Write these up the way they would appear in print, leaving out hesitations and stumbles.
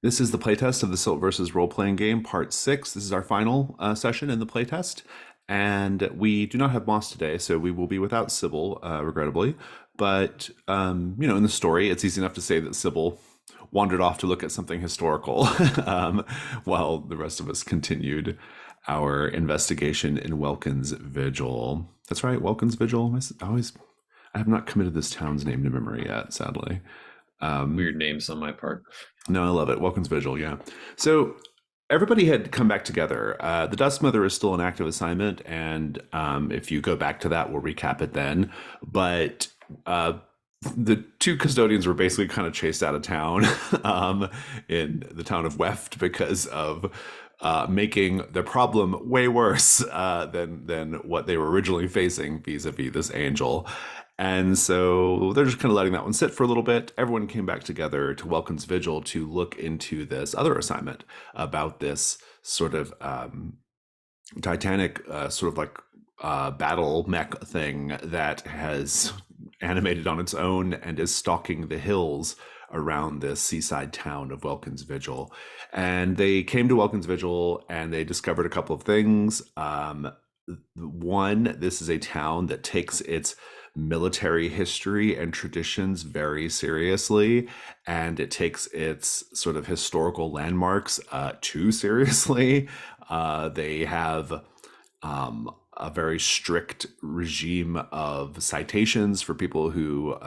This is the playtest of the Silt versus role-playing game, part 6. This is our final session in the playtest, and we do not have Moss today, so we will be without Sybil, regrettably. But in the story, it's easy enough to say that Sybil wandered off to look at something historical, um, while the rest of us continued our investigation in Welkin's Vigil. That's right, Welkin's Vigil. I have not committed this town's name to memory yet, sadly. Weird names on my part. No, I love it. Welcome's Vigil, yeah. So everybody had come back together. The Dust Mother is still an active assignment, and if you go back to that, we'll recap it then. But the two custodians were basically kind of chased out of town in the town of Weft because of making the problem way worse than what they were originally facing vis-a-vis this angel. And so they're just kind of letting that one sit for a little bit. Everyone came back together to Welcome's Vigil to look into this other assignment about this sort of Titanic, sort of like battle mech thing that has animated on its own and is stalking the hills around this seaside town of Welkin's Vigil. And they came to Welkin's Vigil and they discovered a couple of things. One, this is a town that takes its military history and traditions very seriously, and it takes its sort of historical landmarks too seriously. They have a very strict regime of citations for people who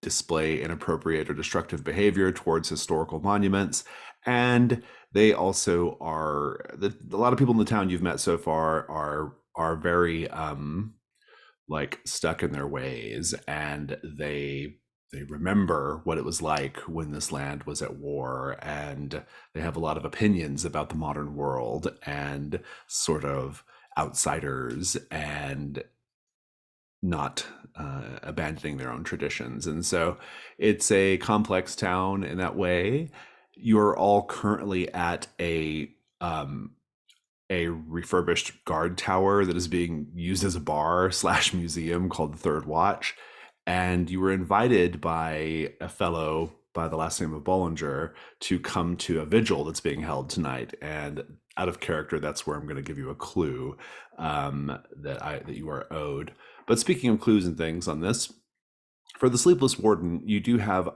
display inappropriate or destructive behavior towards historical monuments. And they also a lot of people in the town you've met so far are very like stuck in their ways, and they remember what it was like when this land was at war, and they have a lot of opinions about the modern world and sort of outsiders and not abandoning their own traditions. And so it's a complex town in that way. You're all currently at a refurbished guard tower that is being used as a bar slash museum called the Third Watch. And you were invited by a fellow by the last name of Bollinger to come to a vigil that's being held tonight. And out of character, that's where I'm going to give you a clue that you are owed. But speaking of clues and things on this, for the Sleepless Warden, you do have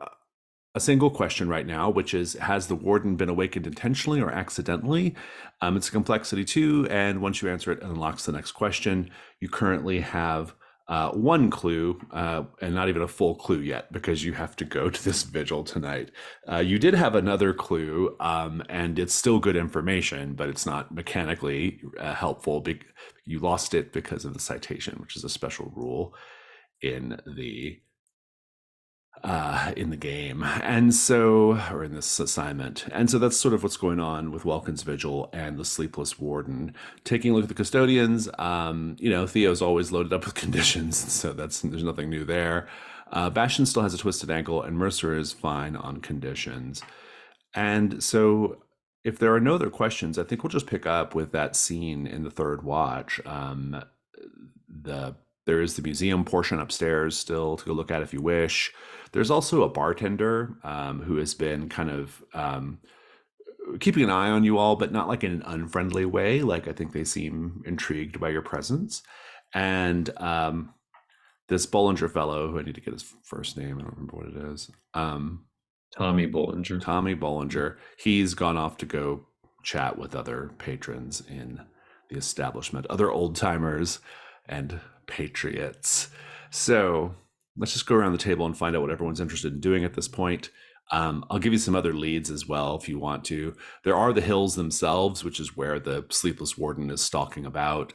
a single question right now, which is, has the warden been awakened intentionally or accidentally? It's a complexity 2, and once you answer it, it unlocks the next question. You currently have one clue, and not even a full clue yet, because you have to go to this vigil tonight. You did have another clue, and it's still good information, but it's not mechanically helpful. You lost it because of the citation, which is a special rule in the game, and so, or in this assignment. And so that's sort of what's going on with Welkin's Vigil and the Sleepless Warden. Taking a look at the Custodians, Theo's always loaded up with conditions, so there's nothing new there. Bastion still has a twisted ankle, and Mercer is fine on conditions. And so if there are no other questions, I think we'll just pick up with that scene in the Third Watch. There is the museum portion upstairs still to go look at if you wish. There's also a bartender who has been kind of keeping an eye on you all, but not like in an unfriendly way. Like, I think they seem intrigued by your presence. And this Bollinger fellow, who I need to get his first name, I don't remember what it is. Tommy Bollinger. Tommy Bollinger. He's gone off to go chat with other patrons in the establishment, other old timers and patriots. So let's just go around the table and find out what everyone's interested in doing at this point. I'll give you some other leads as well if you want to. There are the hills themselves, which is where the Sleepless Warden is stalking about.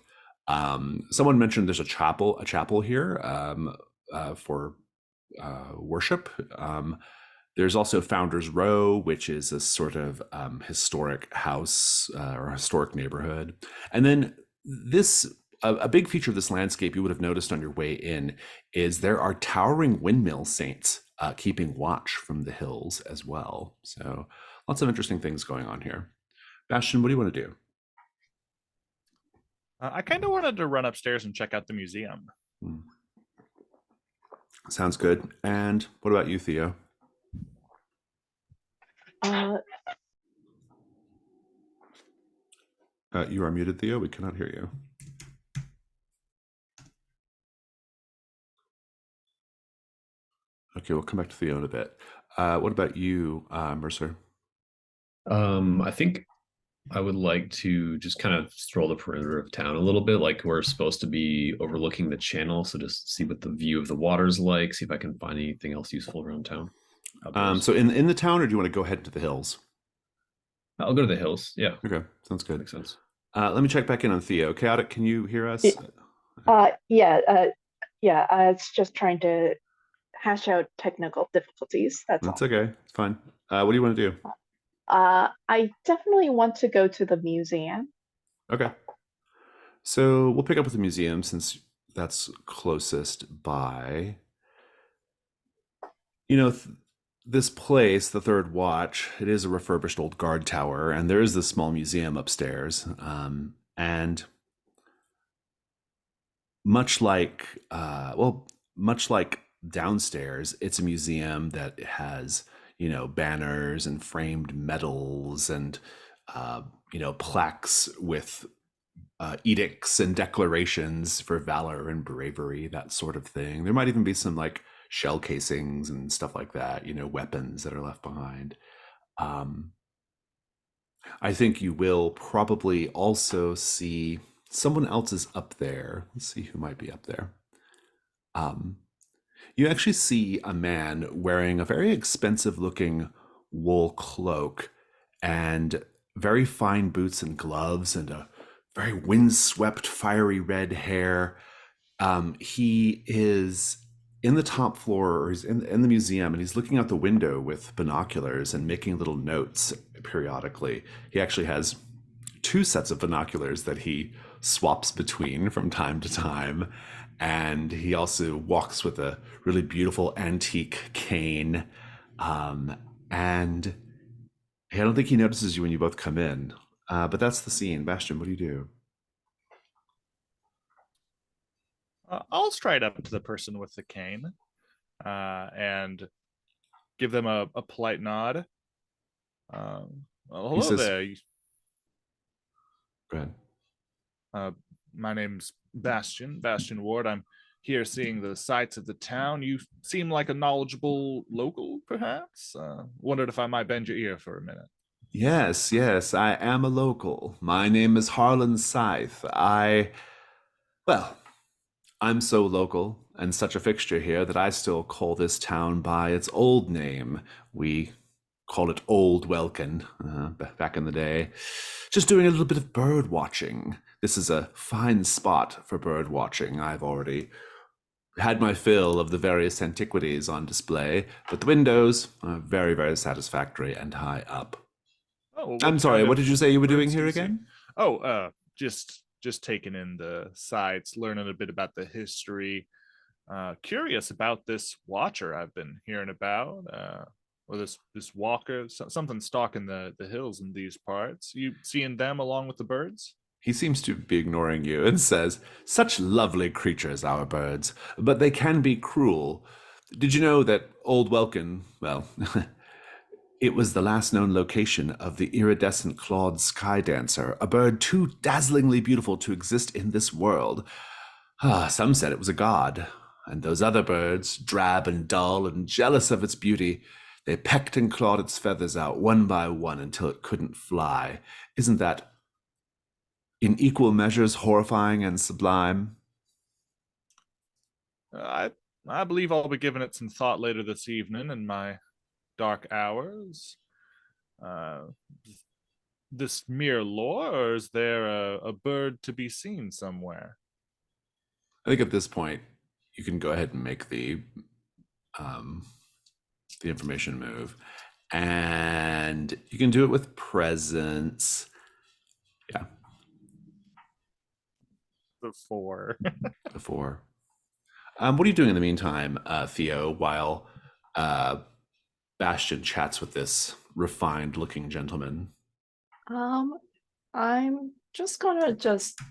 Someone mentioned there's a chapel here for worship. There's also Founders Row, which is a sort of historic house or historic neighborhood. And then a big feature of this landscape you would have noticed on your way in is there are towering windmill saints keeping watch from the hills as well. So lots of interesting things going on here. Bastion, what do you want to do? I kind of wanted to run upstairs and check out the museum. Sounds good. And what about you, Theo? You are muted, Theo. We cannot hear you. Okay, we'll come back to Theo in a bit. What about you, Mercer? I think I would like to just kind of stroll the perimeter of town a little bit. Like we're supposed to be overlooking the channel, so just see what the view of the water's like. See if I can find anything else useful around town. Outdoors. So in the town, or do you want to go ahead to the hills? I'll go to the hills. Yeah, Okay, sounds good. makes sense. Let me check back in on Theo. Chaotic, can you hear us? Y- yeah. It's just trying to hash out technical difficulties. That's That's all. okay. It's fine. What do you want to do? I definitely want to go to the museum. Okay. So we'll pick up with the museum since that's closest by. You know, this place, the Third Watch, it is a refurbished old guard tower, and there is this small museum upstairs. And much like, much like downstairs, it's a museum that has, banners and framed medals and, plaques with edicts and declarations for valor and bravery, that sort of thing. There might even be some like shell casings and stuff like that, weapons that are left behind. I think you will probably also see someone else is up there. Let's see who might be up there. You actually see a man wearing a very expensive looking wool cloak and very fine boots and gloves and a very windswept, fiery red hair. He is in the top floor, or he's in the museum, and he's looking out the window with binoculars and making little notes periodically. He actually has two sets of binoculars that he swaps between from time to time. And he also walks with a really beautiful antique cane. And I don't think he notices you when you both come in. But that's the scene. Bastion, what do you do? I'll stride up to the person with the cane and give them a polite nod. Well, hello says- there. Go ahead. My name's Bastion Ward. I'm here seeing the sights of the town. You seem like a knowledgeable local, perhaps. Wondered if I might bend your ear for a minute. Yes, I am a local. My name is Harlan Scythe. I'm so local and such a fixture here that I still call this town by its old name. We called it Old Welkin back in the day. Just doing a little bit of bird watching. This is a fine spot for bird watching. I've already had my fill of the various antiquities on display, but the windows are very, very satisfactory and high up. Oh, I'm sorry, what did you say you were doing here again? Oh, just taking in the sights, learning a bit about the history. Curious about this watcher I've been hearing about, or this walker, something stalking the hills in these parts. You seeing them along with the birds? He seems to be ignoring you and says, "Such lovely creatures, our birds, but they can be cruel. Did you know that Old Welkin, well, it was the last known location of the iridescent clawed sky dancer, a bird too dazzlingly beautiful to exist in this world. Some said it was a god, and those other birds, drab and dull and jealous of its beauty, they pecked and clawed its feathers out one by one until it couldn't fly. Isn't that in equal measures horrifying and sublime?" I believe I'll be giving it some thought later this evening in my dark hours. This mere lore, or is there a bird to be seen somewhere? I think at this point, you can go ahead and make the information move. And you can do it with presence. Yeah. Before. Before. What are you doing in the meantime, Theo, while Bastion chats with this refined-looking gentleman? I'm just gonna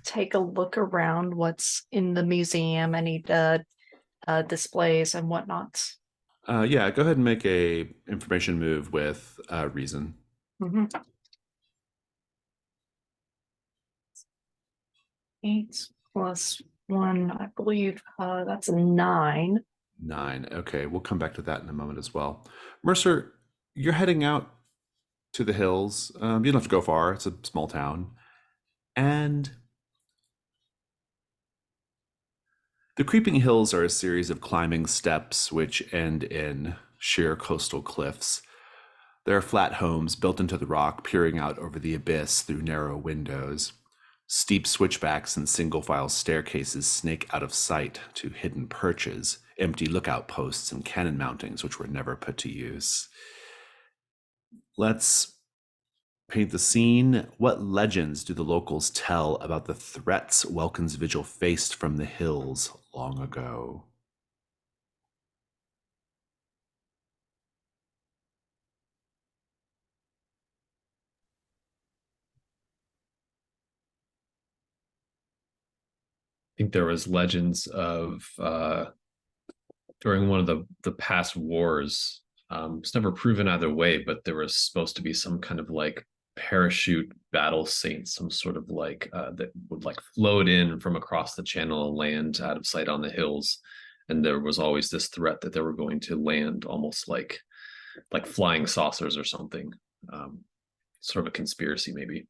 take a look around what's in the museum, any displays and whatnot. Yeah, go ahead and make a information move with reason. Mm-hmm. 8 plus 1, I believe that's a 9. 9. Okay, we'll come back to that in a moment as well. Mercer, you're heading out to the hills. You don't have to go far. It's a small town. And the creeping hills are a series of climbing steps which end in sheer coastal cliffs. There are flat homes built into the rock, peering out over the abyss through narrow windows. Steep switchbacks and single file staircases snake out of sight to hidden perches, empty lookout posts, and cannon mountings which were never put to use. Let's paint the scene. What legends do the locals tell about the threats Welkin's Vigil faced from the hills long ago? I think there was legends of during one of the past wars. It's never proven either way, but there was supposed to be some kind of like parachute battle saint, some sort of like that would like float in from across the channel and land out of sight on the hills. And there was always this threat that they were going to land almost like flying saucers or something. Sort of a conspiracy, maybe.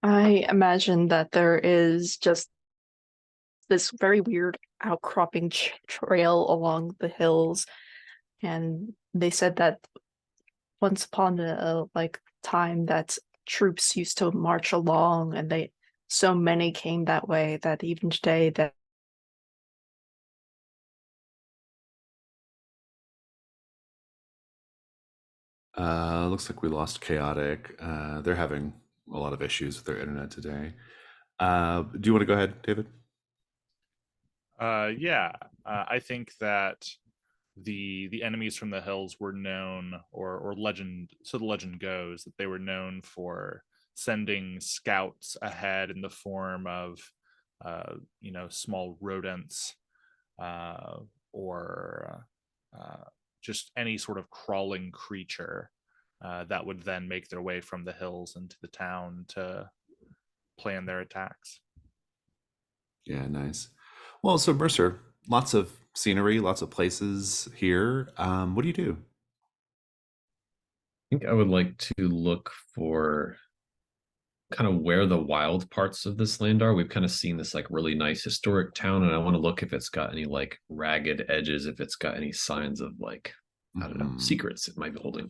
I imagine that there is just this very weird outcropping trail along the hills, and they said that once upon a like time that troops used to march along, and they so many came that way that even today that Looks like we lost Chaotic. They're having a lot of issues with their internet today. Do you want to go ahead, David? Yeah, I think that the enemies from the hills were known, or legend. So the legend goes that they were known for sending scouts ahead in the form of, small rodents, or just any sort of crawling creature that would then make their way from the hills into the town to plan their attacks. Yeah, nice. Well, so Mercer, lots of scenery, lots of places here. What do you do? I think I would like to look for kind of where the wild parts of this land are. We've kind of seen this like really nice historic town, and I want to look if it's got any like ragged edges, if it's got any signs of like, I don't know, secrets it might be holding.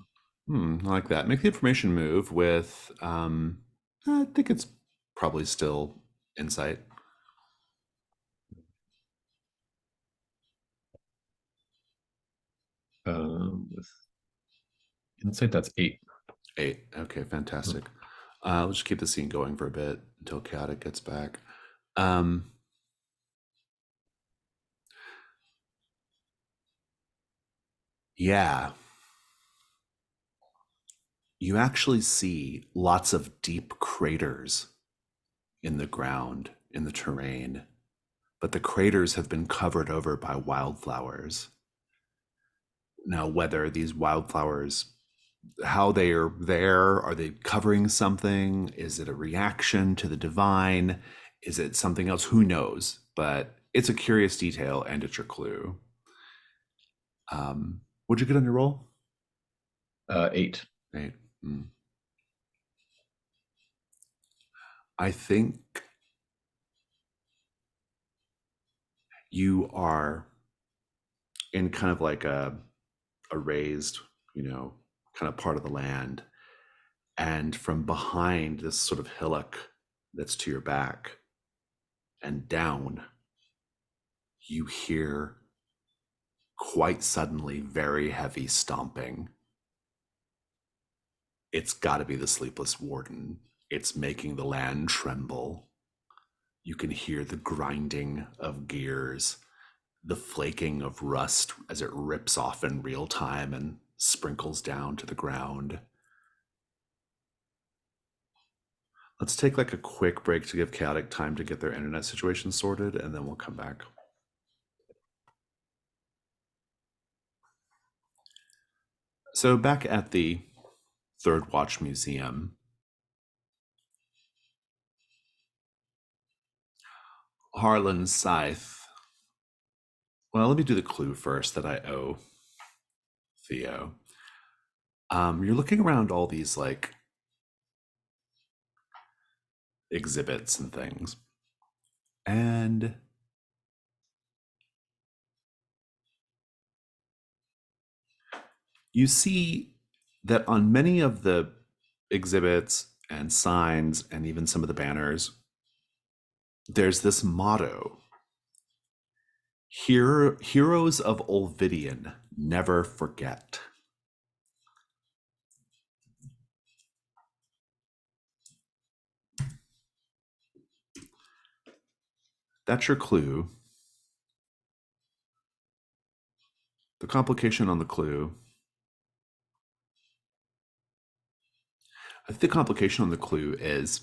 I like that. Make the information move with, I think it's probably still insight. With insight, that's 8. 8. Okay, fantastic. We'll just keep the scene going for a bit until Chaotic gets back. Yeah. You actually see lots of deep craters in the ground, in the terrain, but the craters have been covered over by wildflowers. Now, whether these wildflowers, how they are there, are they covering something? Is it a reaction to the divine? Is it something else? Who knows? But it's a curious detail and it's your clue. What'd you get on your roll? 8. 8. I think you are in kind of like a raised, kind of part of the land. And from behind this sort of hillock that's to your back and down, you hear quite suddenly very heavy stomping. It's got to be the sleepless warden. It's making the land tremble. You can hear the grinding of gears, the flaking of rust as it rips off in real time and sprinkles down to the ground. Let's take like a quick break to give Chaotic time to get their internet situation sorted, and then we'll come back. So back at the Third Watch Museum, Harlan Scythe. Well, let me do the clue first that I owe Theo. You're looking around all these like exhibits and things, and you see that on many of the exhibits and signs and even some of the banners, there's this motto: Heroes of Olvidian never forget. That's your clue. The complication on the clue. I think the complication on the clue is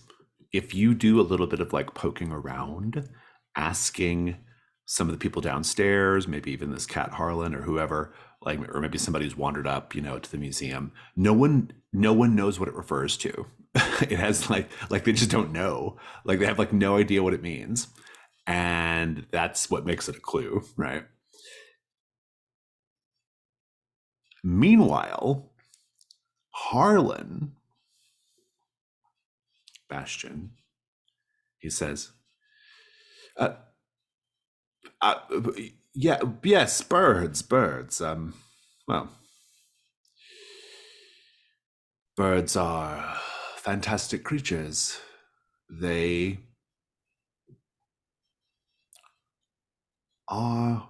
if you do a little bit of like poking around, asking some of the people downstairs, maybe even this cat Harlan or whoever, like, or maybe somebody who's wandered up, to the museum. No one knows what it refers to. It has like they just don't know. Like they have like no idea what it means. And that's what makes it a clue, right? Meanwhile, Harlan, Bastion, he says, uh, uh, yeah, yes, birds. Well, birds are fantastic creatures. They are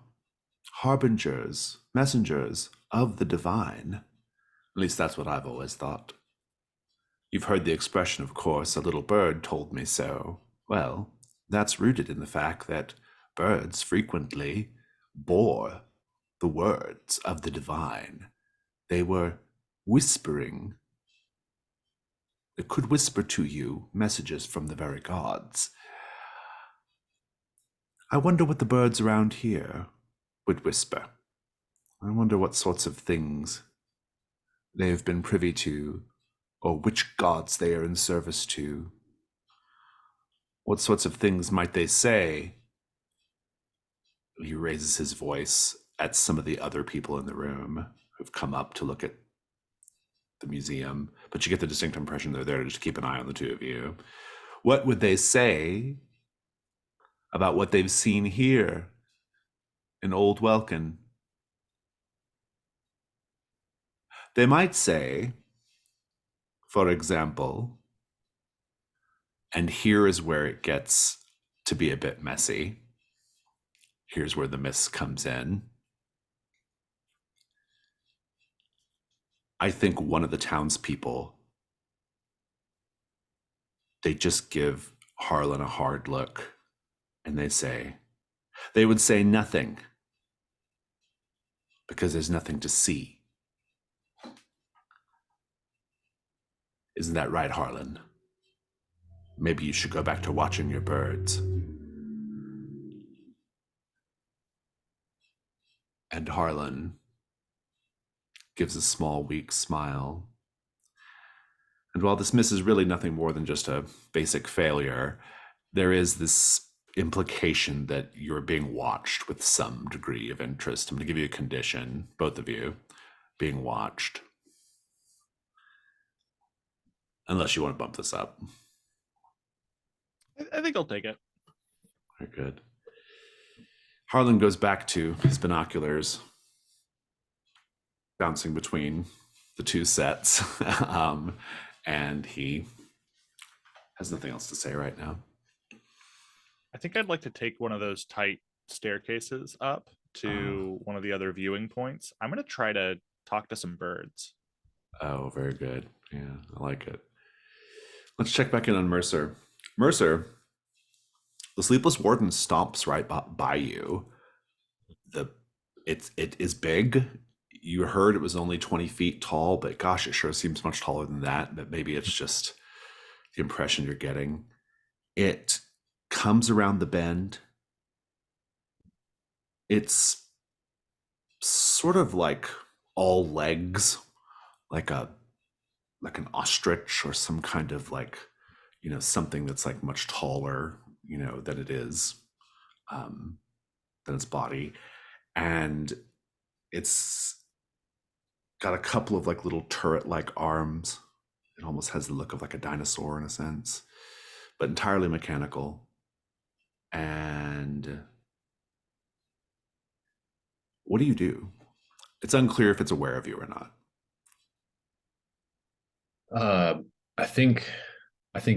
harbingers, messengers of the divine. At least that's what I've always thought. You've heard the expression, of course, a little bird told me so. Well, that's rooted in the fact that birds frequently bore the words of the divine. They were whispering. They could whisper to you messages from the very gods. I wonder what the birds around here would whisper. I wonder what sorts of things they have been privy to, or which gods they are in service to. What sorts of things might they say? He raises his voice at some of the other people in the room who've come up to look at the museum, but you get the distinct impression they're there to just keep an eye on the two of you. What would they say about what they've seen here in Old Welkin? They might say, for example, and here is where it gets to be a bit messy. Here's where the miss comes in. I think one of the townspeople, they just give Harlan a hard look and they would say nothing because there's nothing to see. Isn't that right, Harlan? Maybe you should go back to watching your birds. And Harlan gives a small, weak smile. And while this miss is really nothing more than just a basic failure, there is this implication that you're being watched with some degree of interest. I'm going to give you a condition, both of you, being watched. Unless you want to bump this up. I think I'll take it. Very good. Harlan goes back to his binoculars, bouncing between the two sets, and he has nothing else to say right now. I think I'd like to take one of those tight staircases up to one of the other viewing points. I'm going to try to talk to some birds. Oh, very good. Yeah, I like it. Let's check back in on Mercer. Mercer, the Sleepless Warden stomps right by you. It is big. You heard it was only 20 feet tall, but gosh, it sure seems much taller than that. But maybe it's just the impression you're getting. It comes around the bend. It's sort of like all legs, like an ostrich or some kind of like, something that's like much taller, than it is. than its body, and it's got a couple of like little turret-like arms. It almost has the look of like a dinosaur in a sense, but entirely mechanical. And what do you do? It's unclear if it's aware of you or not. I think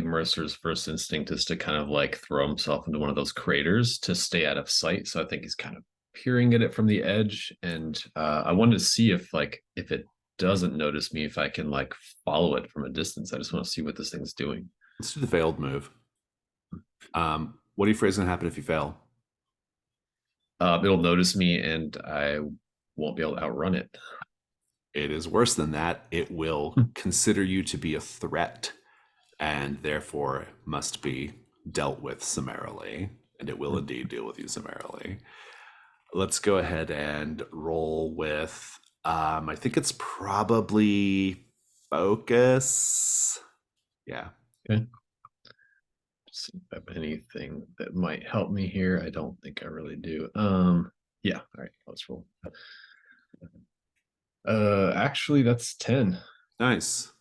Mercer's first instinct is to kind of like throw himself into one of those craters to stay out of sight. So I think he's kind of peering at it from the edge, and I wanted to see if it doesn't notice me, if I can like follow it from a distance. I just want to see what this thing's doing. Let's do the failed move. What are you afraid is going to happen if you fail? It'll notice me, and I won't be able to outrun it. It is worse than that. It will consider you to be a threat and therefore must be dealt with summarily, and it will indeed deal with you summarily. Let's go ahead and roll with, I think it's probably focus. Yeah. Okay. See if I have anything that might help me here. I don't think I really do. Yeah. All right. Let's roll. Actually, that's 10. Nice.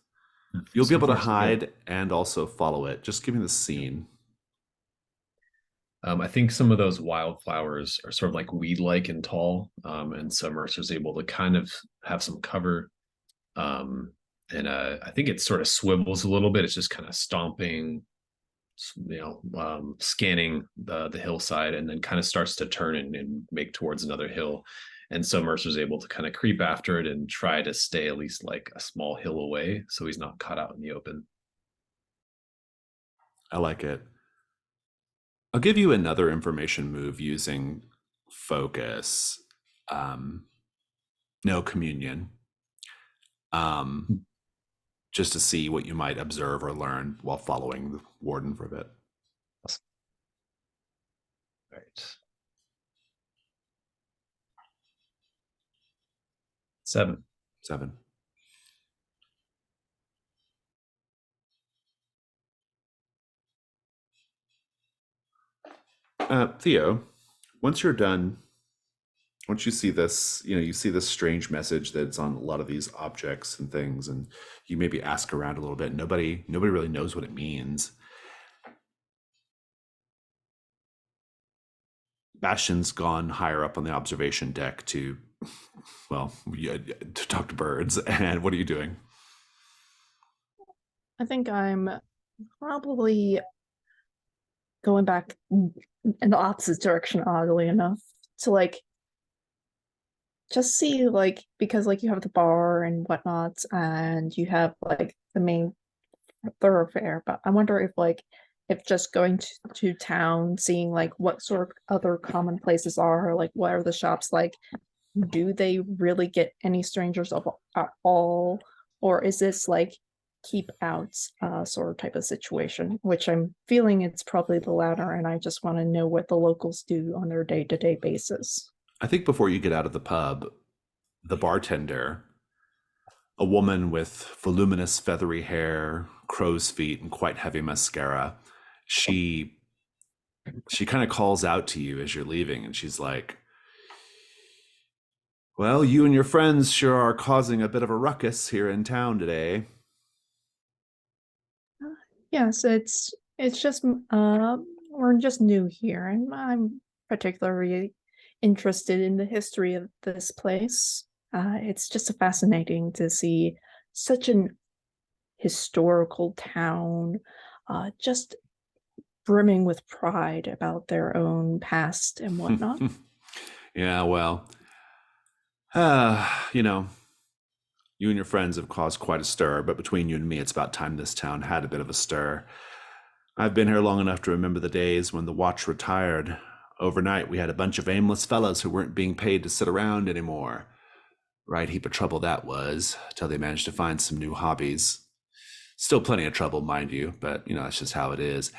You'll be So able to far, so good. hide and also follow it. Just give me the scene. I think some of those wildflowers are sort of like weed-like and tall, and so Mercer's able to kind of have some cover. And I think it sort of swivels a little bit. It's just kind of stomping, scanning the hillside, and then kind of starts to turn and make towards another hill. And so Mercer's able to kind of creep after it and try to stay at least like a small hill away, so he's not caught out in the open. I like it. I'll give you another information move using focus. No communion. Just to see what you might observe or learn while following the warden for a bit. Right. 7. 7. Theo, once you're done, once you see this, you see this strange message that's on a lot of these objects and things, and you maybe ask around a little bit. Nobody really knows what it means. Bastion's gone higher up on the observation deck to talk to birds. And what are you doing? I think I'm probably going back in the opposite direction, oddly enough, to like just see, like, because like you have the bar and whatnot, and you have like the main thoroughfare, but I wonder if just going to town, seeing like what sort of other common places are, like what are the shops like, do they really get any strangers at all, or is this like keep out sort of type of situation, which I'm feeling it's probably the latter, and I just want to know what the locals do on their day-to-day basis. I think before you get out of the pub, the bartender, a woman with voluminous feathery hair, crow's feet, and quite heavy mascara, she kind of calls out to you as you're leaving, and she's like, "Well, you and your friends sure are causing a bit of a ruckus here in town today." Yes, it's just we're just new here, and I'm particularly interested in the history of this place. It's just fascinating to see such an historical town, just brimming with pride about their own past and whatnot. Yeah, well, you and your friends have caused quite a stir, but between you and me, it's about time this town had a bit of a stir. I've been here long enough to remember the days when the watch retired. Overnight, we had a bunch of aimless fellows who weren't being paid to sit around anymore. Right heap of trouble that was, till they managed to find some new hobbies. Still plenty of trouble, mind you, but that's just how it is.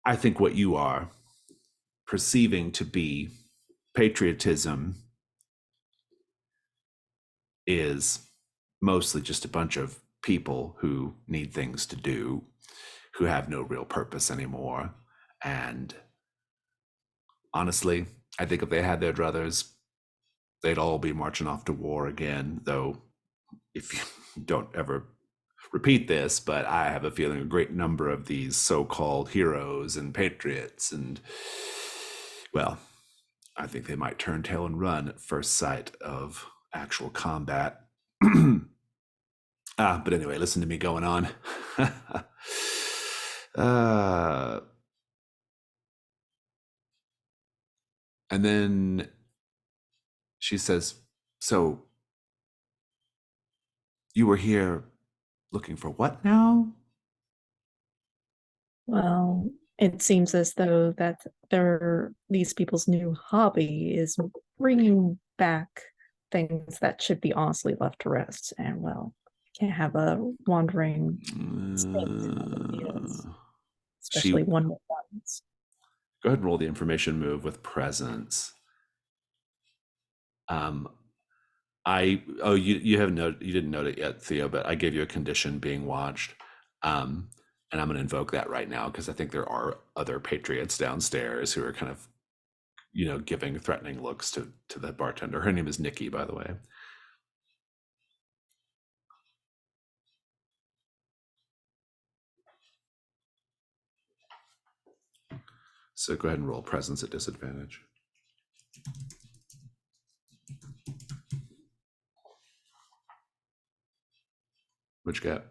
I think what you are perceiving to be patriotism is mostly just a bunch of people who need things to do, who have no real purpose anymore, and Honestly, I think if they had their druthers, they'd all be marching off to war again, though if you don't ever repeat this, but I have a feeling a great number of these so-called heroes and patriots and, well, I think they might turn tail and run at first sight of actual combat. But anyway, listen to me going on. And then she says, so you were here looking for what now? Well, it seems as though that these people's new hobby is bringing back things that should be honestly left to rest. And well, can't have a wandering saint, especially She one with guns. Go ahead and roll the information move with presence. You haven't you didn't note it yet, Theo, but I gave you a condition being watched. And I'm going to invoke that right now because I think there are other patriots downstairs who are kind of, giving threatening looks to the bartender. Her name is Nikki, by the way. So go ahead and roll presence at disadvantage. What'd you get?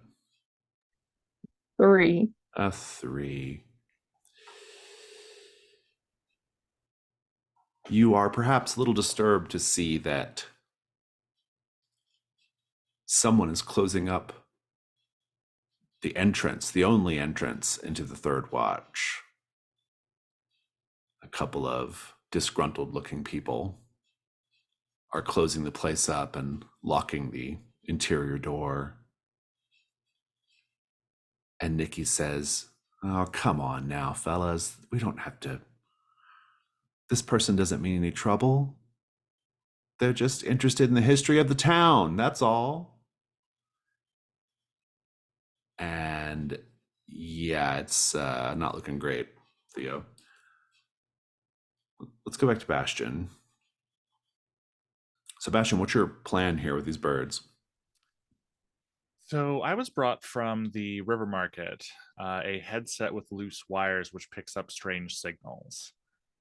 3. A 3. You are perhaps a little disturbed to see that someone is closing up the entrance, the only entrance into the third watch. A couple of disgruntled looking people are closing the place up and locking the interior door. And Nikki says, oh, come on now, fellas. We don't have to. This person doesn't mean any trouble. They're just interested in the history of the town. That's all. And yeah, it's not looking great, Theo. Let's go back to Bastion. Sebastian, what's your plan here with these birds? So I was brought from the river market a headset with loose wires which picks up strange signals.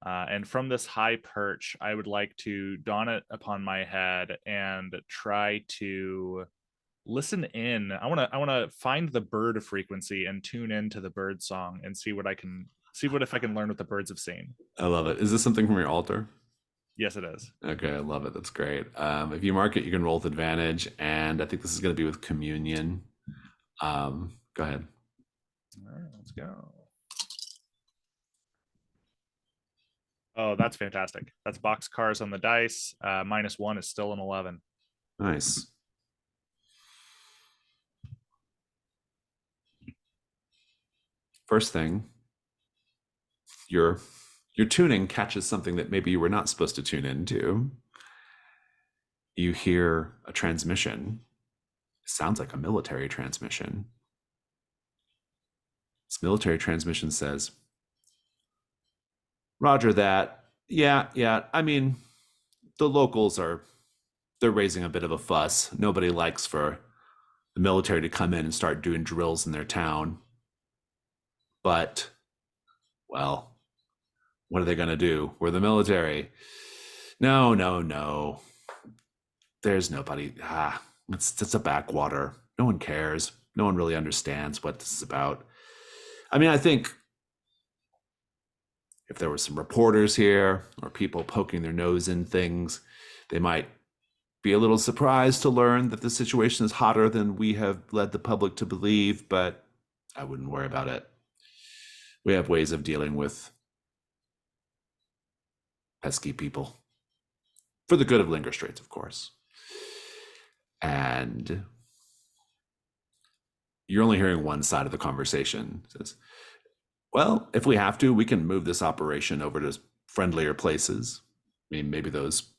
And from this high perch, I would like to don it upon my head and try to listen in. I want to find the bird frequency and tune into the bird song and see what if I can learn what the birds have seen. I love it. Is this something from your altar? Yes, it is. Okay, I love it. That's great. If you mark it, you can roll with advantage, and I think this is going to be with communion. Go ahead. All right, let's go. Oh, that's fantastic. That's box cars on the dice. -1 is still an 11. Nice. First thing, your tuning catches something that maybe you were not supposed to tune into. You hear a transmission. It sounds like a military transmission. This military transmission says, Roger that. Yeah. I mean, the locals they're raising a bit of a fuss. Nobody likes for the military to come in and start doing drills in their town. But, well, what are they going to do? We're the military. No. There's nobody. It's a backwater. No one cares. No one really understands what this is about. I mean, I think if there were some reporters here or people poking their nose in things, they might be a little surprised to learn that the situation is hotter than we have led the public to believe, but I wouldn't worry about it. We have ways of dealing with pesky people. For the good of Linger Straits, of course. And you're only hearing one side of the conversation. It says, well, if we have to, we can move this operation over to friendlier places. I mean, maybe those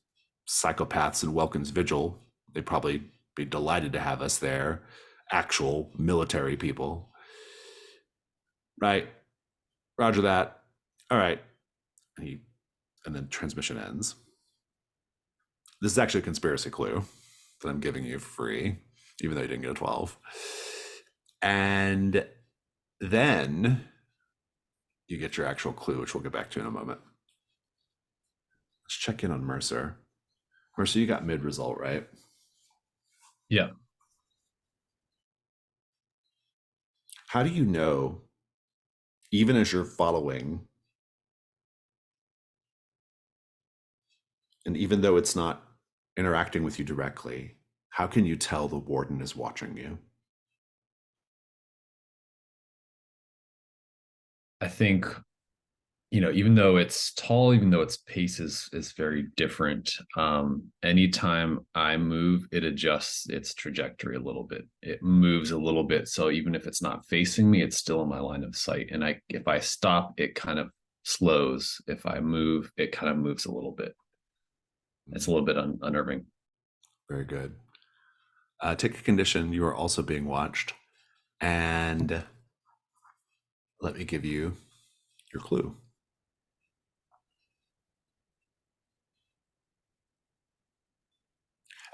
psychopaths in Welkin's Vigil, they'd probably be delighted to have us there. Actual military people. Right. Roger that. All right. He and then transmission ends. This is actually a conspiracy clue that I'm giving you for free, even though you didn't get a 12. And then you get your actual clue, which we'll get back to in a moment. Let's check in on Mercer. Mercer, you got mid result, right? Yeah. How do you know, even as you're following, and even though it's not interacting with you directly, how can you tell the warden is watching you? I think, even though it's tall, even though its pace is very different, anytime I move, it adjusts its trajectory a little bit. It moves a little bit. So even if it's not facing me, it's still in my line of sight. And if I stop, it kind of slows. If I move, it kind of moves a little bit. It's a little bit unnerving. Very good. Take a condition. You are also being watched. And let me give you your clue.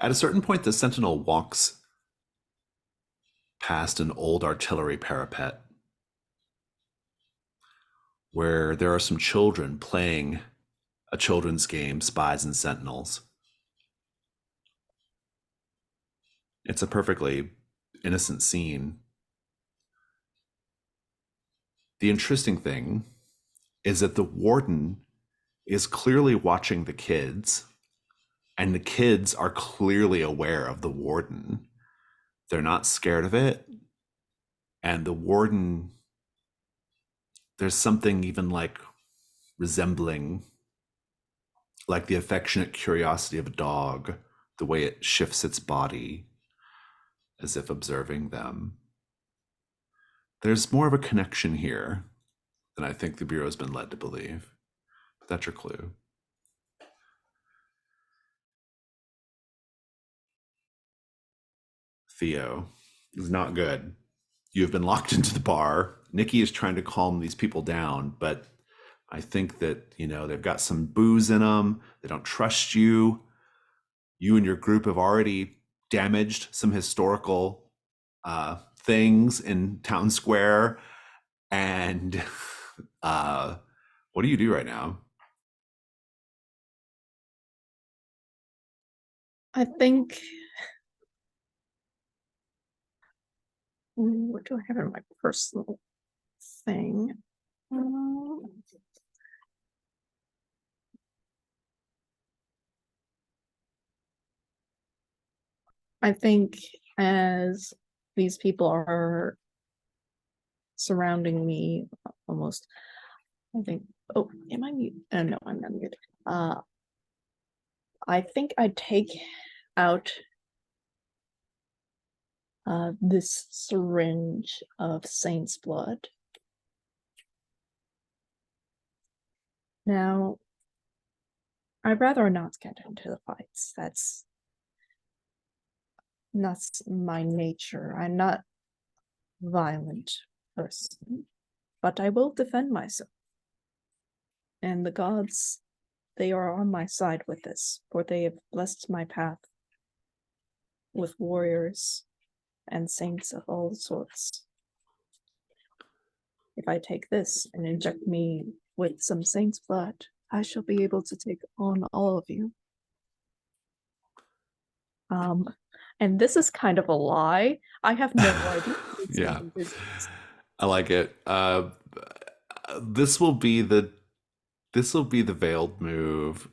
At a certain point, the sentinel walks past an old artillery parapet where there are some children playing a children's game, Spies and Sentinels. It's a perfectly innocent scene. The interesting thing is that the warden is clearly watching the kids, and the kids are clearly aware of the warden. They're not scared of it. And the warden, there's something even like resembling like the affectionate curiosity of a dog, the way it shifts its body as if observing them. There's more of a connection here than I think the Bureau has been led to believe. But that's your clue. Theo is not good. You have been locked into the bar. Nikki is trying to calm these people down, but I think that, they've got some booze in them. They don't trust you. You and your group have already damaged some historical things in Town Square. And what do you do right now? I think. What do I have in my personal thing? I think as these people are surrounding me almost, I think, oh, am I mute? No, I'm not muted. I think I take out this syringe of saint's blood. Now, I'd rather not get into the fights. That's not my nature. I'm not a violent person, but I will defend myself. And the gods, they are on my side with this, for they have blessed my path with warriors and saints of all sorts. If I take this and inject me with some saint's blood, I shall be able to take on all of you. And this is kind of a lie. I have no idea. Yeah, I like it. This will be the veiled move.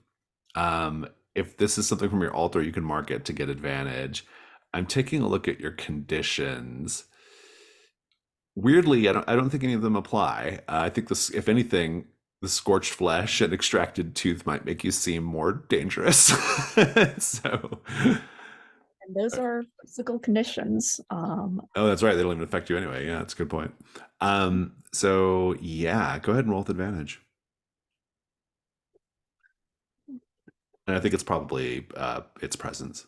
If this is something from your altar, you can mark it to get advantage. I'm taking a look at your conditions. Weirdly, I don't think any of them apply. I think this, if anything, the scorched flesh and extracted tooth might make you seem more dangerous. So, and those are physical conditions. Oh, that's right. They don't even affect you anyway. Yeah, that's a good point. So yeah, go ahead and roll with advantage. And I think it's probably its presence.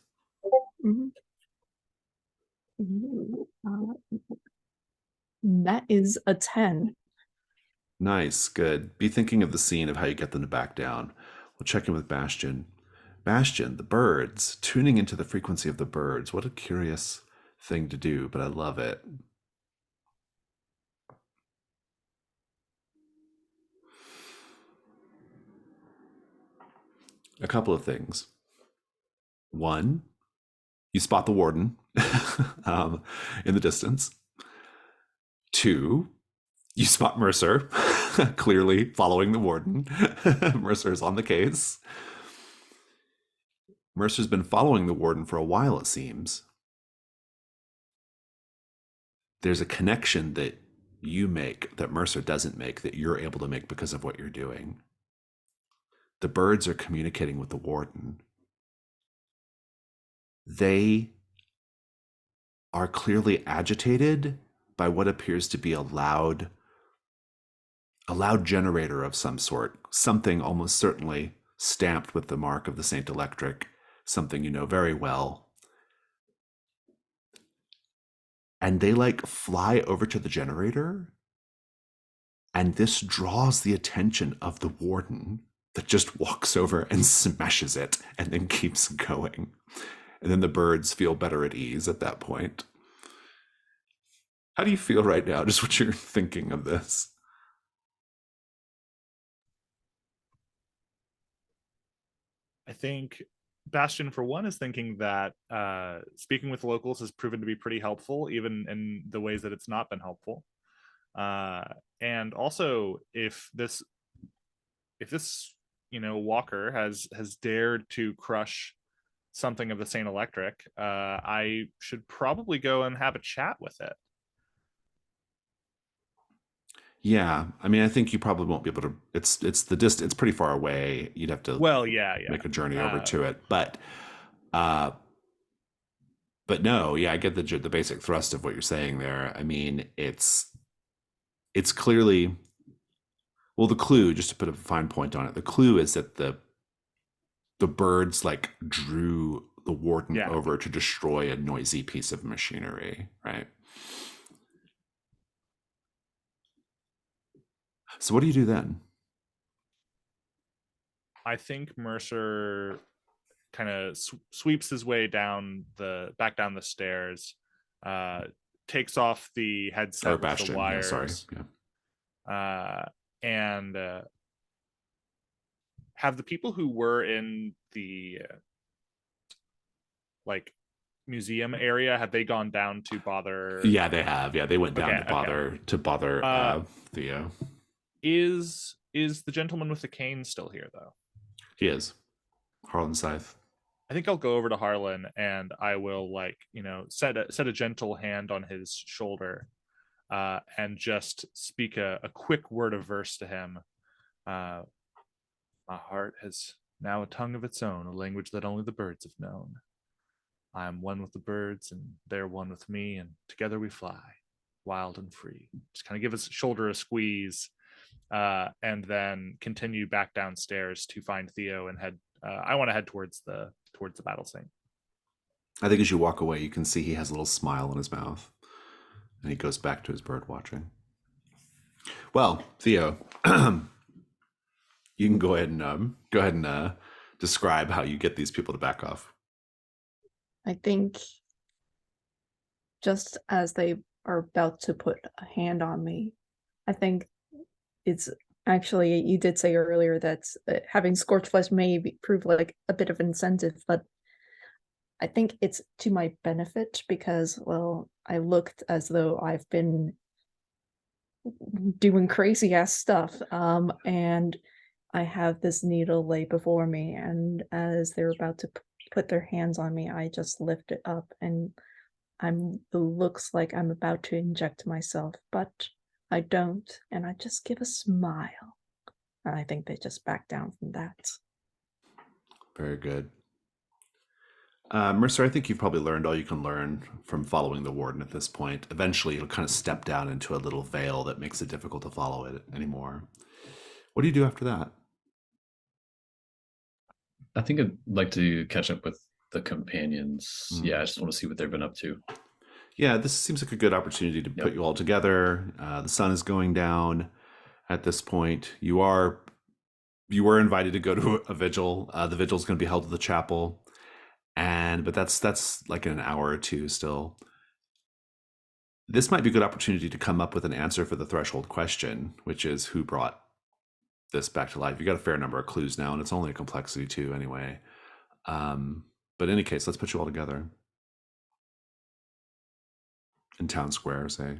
That is a 10. Nice, good. Be thinking of the scene of how you get them to back down. We'll check in with Bastion. Bastion, the birds, tuning into the frequency of the birds. What a curious thing to do, but I love it. A couple of things. One, you spot the warden in the distance. Two, you spot Mercer, clearly following the warden. Mercer's on the case. Mercer's been following the warden for a while, it seems. There's a connection that you make that Mercer doesn't make, that you're able to make because of what you're doing. The birds are communicating with the warden. They are clearly agitated by what appears to be a loud generator of some sort, something almost certainly stamped with the mark of the Saint Electric, something you know very well. And they like fly over to the generator, and this draws the attention of the warden, that just walks over and smashes it and then keeps going. And then the birds feel better at ease at that point. How do you feel right now? Just what you're thinking of this? I think Bastion, for one, is thinking that speaking with locals has proven to be pretty helpful, even in the ways that it's not been helpful. And also, if this walker has dared to crush something of the Saint Electric, I should probably go and have a chat with it. Yeah, I mean, I think you probably won't be able to. It's the distance. It's pretty far away. You'd have to make a journey over to it. But no, yeah, I get the basic thrust of what you're saying there. I mean, it's clearly, well, the clue, just to put a fine point on it, the clue is that the birds like drew the warden over to destroy a noisy piece of machinery, right? So what do you do then? I think Mercer kind of sweeps his way back down the stairs, takes off the headset with the wires, and have the people who were in the like museum area, have they gone down to bother? Yeah, they have. Yeah, they went down to bother Theo. Is the gentleman with the cane still here, though? He is. Harlan Scythe. I think I'll go over to Harlan and I will set a gentle hand on his shoulder, and just speak a quick word of verse to him. My heart has now a tongue of its own, a language that only the birds have known. I am one with the birds and they're one with me, and together we fly, wild and free. Just kind of give his shoulder a squeeze, and then continue back downstairs to find Theo and head. I want to head towards the battle scene. I think as you walk away, you can see he has a little smile on his mouth, and he goes back to his bird watching. Well, Theo, you can go ahead and describe how you get these people to back off. I think just as they are about to put a hand on me, I think it's actually, you did say earlier that having scorched flesh may prove like a bit of incentive, but I think it's to my benefit because, well, I looked as though I've been doing crazy ass stuff, and I have this needle lay before me, and as they're about to put their hands on me, I just lift it up, and it looks like I'm about to inject myself, but I don't, and I just give a smile. And I think they just back down from that. Very good. Mercer, I think you've probably learned all you can learn from following the warden at this point. Eventually, it'll kind of step down into a little veil that makes it difficult to follow it anymore. What do you do after that? I think I'd like to catch up with the companions. Yeah, I just want to see what they've been up to. Yeah, this seems like a good opportunity to put you all together. The sun is going down at this point. You are you were invited to go to a vigil. The vigil is going to be held at the chapel, but that's like in an hour or two still. This might be a good opportunity to come up with an answer for the threshold question, which is who brought this back to life. You got a fair number of clues now, and it's only a complexity 2 anyway. But in any case, let's put you all together in town square, say.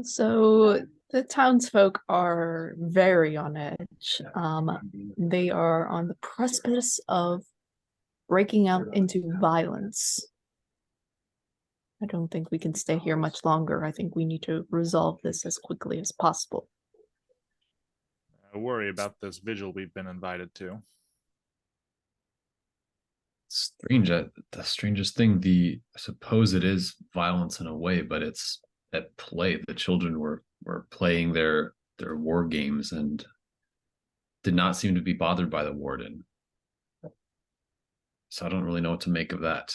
So the townsfolk are very on edge. They are on the precipice of breaking out into violence. I don't think we can stay here much longer. I think we need to resolve this as quickly as possible. I worry about this vigil we've been invited to. Strange. The strangest thing, I suppose it is violence in a way, but it's at play. The children were playing their war games and did not seem to be bothered by the warden. So I don't really know what to make of that.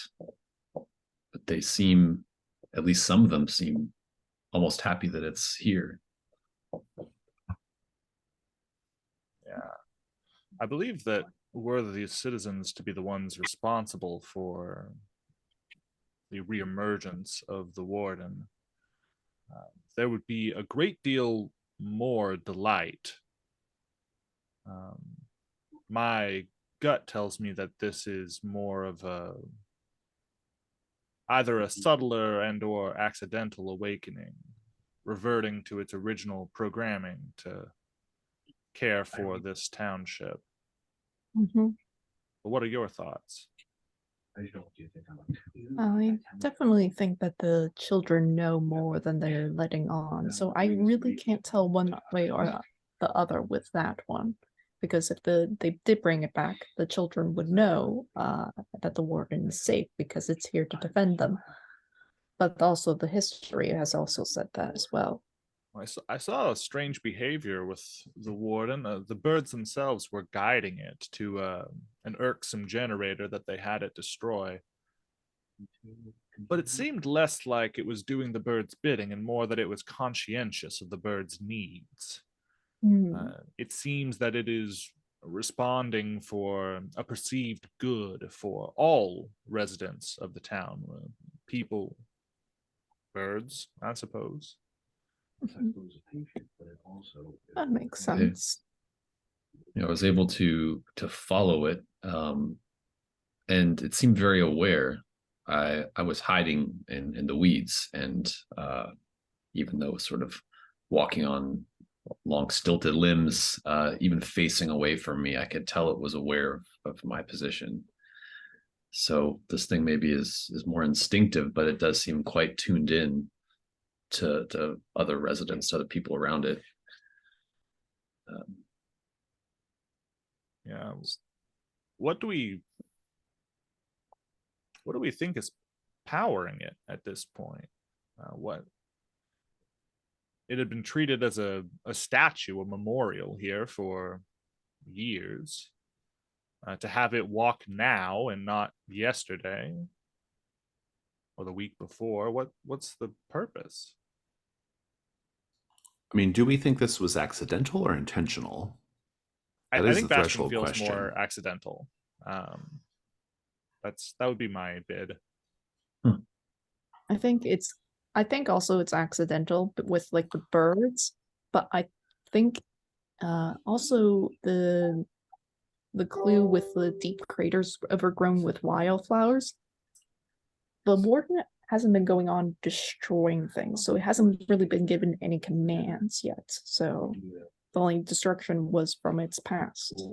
But they seem, at least some of them seem almost happy that it's here. Yeah. I believe that were the citizens to be the ones responsible for the reemergence of the warden, there would be a great deal more delight. My gut tells me that this is more of either a subtler and or accidental awakening, reverting to its original programming to care for this township. Mm-hmm. But what are your thoughts? I definitely think that the children know more than they're letting on, so I really can't tell one way or the other with that one. Because if they did bring it back, the children would know that the warden is safe because it's here to defend them. But also the history has also said that as well. I saw a strange behavior with the warden. The birds themselves were guiding it to an irksome generator that they had it destroy. But it seemed less like it was doing the bird's bidding and more that it was conscientious of the bird's needs. It seems that it is responding for a perceived good for all residents of the town, people, birds, I suppose. That makes sense. I was able to follow it, and it seemed very aware. I was hiding in the weeds, and even though sort of walking on long stilted limbs, even facing away from me, I could tell it was aware of my position. So this thing maybe is more instinctive, but it does seem quite tuned in to other residents, to other people around it. Yeah. What do we think is powering it at this point? What it had been treated as a statue, a memorial here for years. To have it walk now and not yesterday or the week before, what's the purpose? I mean, do we think this was accidental or intentional? I That is think the Bastion threshold feels question. more accidental. That would be my bid. I think also it's accidental, but with like the birds. But I think also the clue with the deep craters overgrown with wildflowers. The warden hasn't been going on destroying things, so it hasn't really been given any commands yet. So the only destruction was from its past.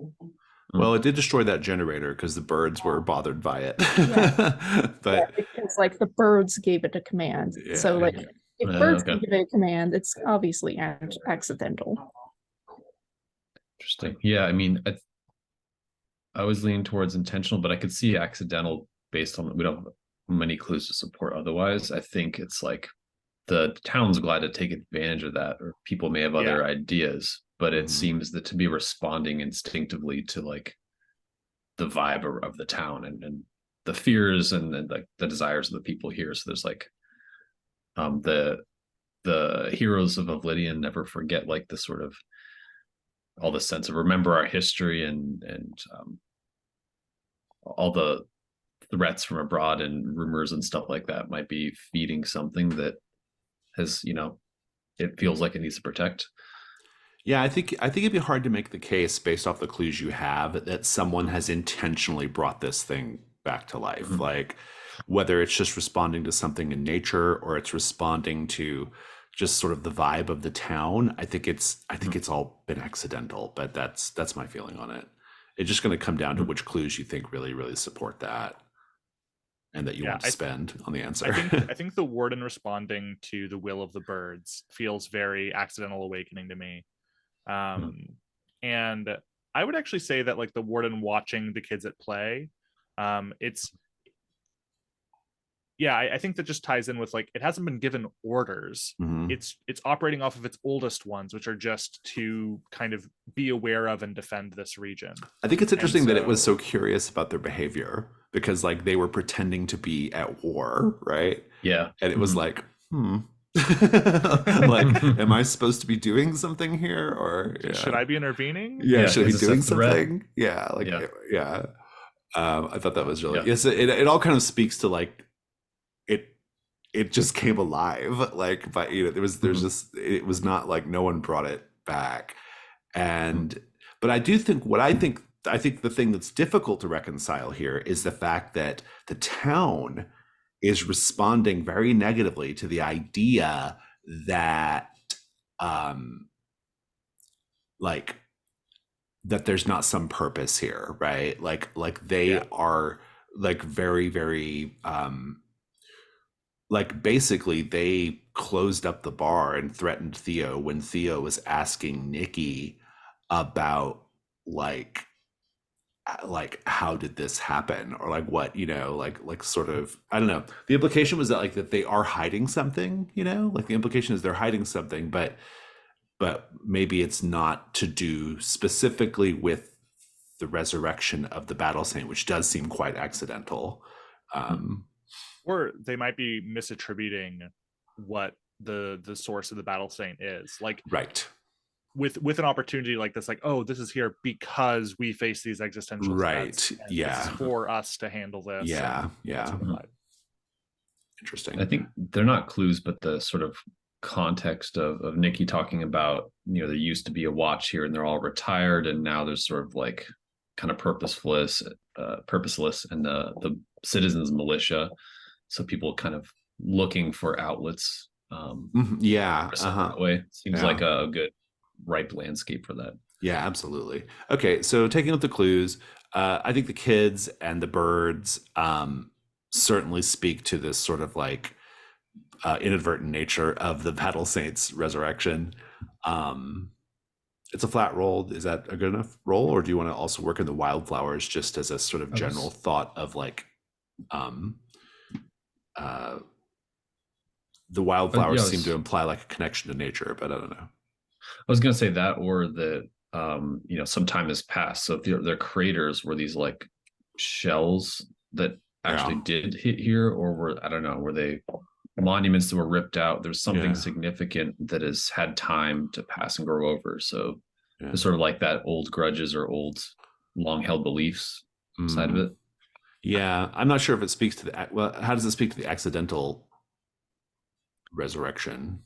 Well, it did destroy that generator because the birds were bothered by it. Yeah. But because like the birds gave it a command. Yeah. So like if birds okay. give it a command, it's obviously accidental. Interesting. Yeah, I mean, I was leaning towards intentional, but I could see accidental based on we don't have many clues to support otherwise. I think it's like the town's glad to take advantage of that, or people may have other ideas, but it seems that to be responding instinctively to like the vibe of the town and the fears and like the desires of the people here. So there's like the the heroes of Oblivion never forget like the sort of all the sense of remember our history and all the threats from abroad and rumors and stuff like that might be feeding something that has, it feels like it needs to protect. Yeah, I think it'd be hard to make the case based off the clues you have that someone has intentionally brought this thing back to life. Mhm. Like whether it's just responding to something in nature or it's responding to just sort of the vibe of the town. I think it's all been accidental, but that's my feeling on it. It's just going to come down to Mhm. which clues you think really, really support that and that you Yeah, want to spend on the answer. I think the warden responding to the will of the birds feels very accidental awakening to me. And I would actually say that like the warden watching the kids at play, it's I think that just ties in with like it hasn't been given orders. Mhm. It's operating off of its oldest ones, which are just to kind of be aware of and defend this region. I think it's And interesting that it was so curious about their behavior because like they were pretending to be at war, right? Yeah. And it was Mhm. like, like, am I supposed to be doing something here or should I be intervening? Yeah, should I be is this a doing threat? something? Yeah, like Yeah. yeah. I thought that was really Yeah. yes. It all kind of speaks to like it just came alive. Like, but there's Mhm. just it was not like no one brought it back. And but I do think I think the thing that's difficult to reconcile here is the fact that the town is responding very negatively to the idea that um like that there's not some purpose here, right? Like they Yeah. are like very, very like basically they closed up the bar and threatened Theo when Theo was asking Nikki about like how did this happen or like what like sort of I don't know, the implication was that like that they are hiding something, like the implication is they're hiding something, but maybe it's not to do specifically with the resurrection of the battle saint, which does seem quite accidental. Or they might be misattributing what the source of the battle saint is, like Right. with an opportunity like this, like, oh, this is here because we face these existential threats, Right. and Yeah. this is for us to handle this. Yeah. and Yeah. sort of vibe. Interesting. I think they're not clues, but the sort of context of Nikki talking about, there used to be a watch here and they're all retired and now there's sort of like kind of purposeless and the citizens militia. So people kind of looking for outlets. Yeah. That way seems Yeah. like a good ripe landscape for that. Yeah, absolutely. Okay, so taking up the clues, I think the kids and the birds certainly speak to this sort of like inadvertent nature of the battle saints resurrection. It's a flat roll. Is that a good enough roll, or do you want to also work in the wildflowers just as a sort of general thought of like the wildflowers seem to imply like a connection to nature, but I don't know. I was going to say that, or that some time has passed. So if their craters were these like shells that actually did hit here, or were they monuments that were ripped out? There's something significant that has had time to pass and grow over. So it's sort of like that old grudges or old long held beliefs side of it. Yeah, I'm not sure if it speaks to how does it speak to the accidental resurrection?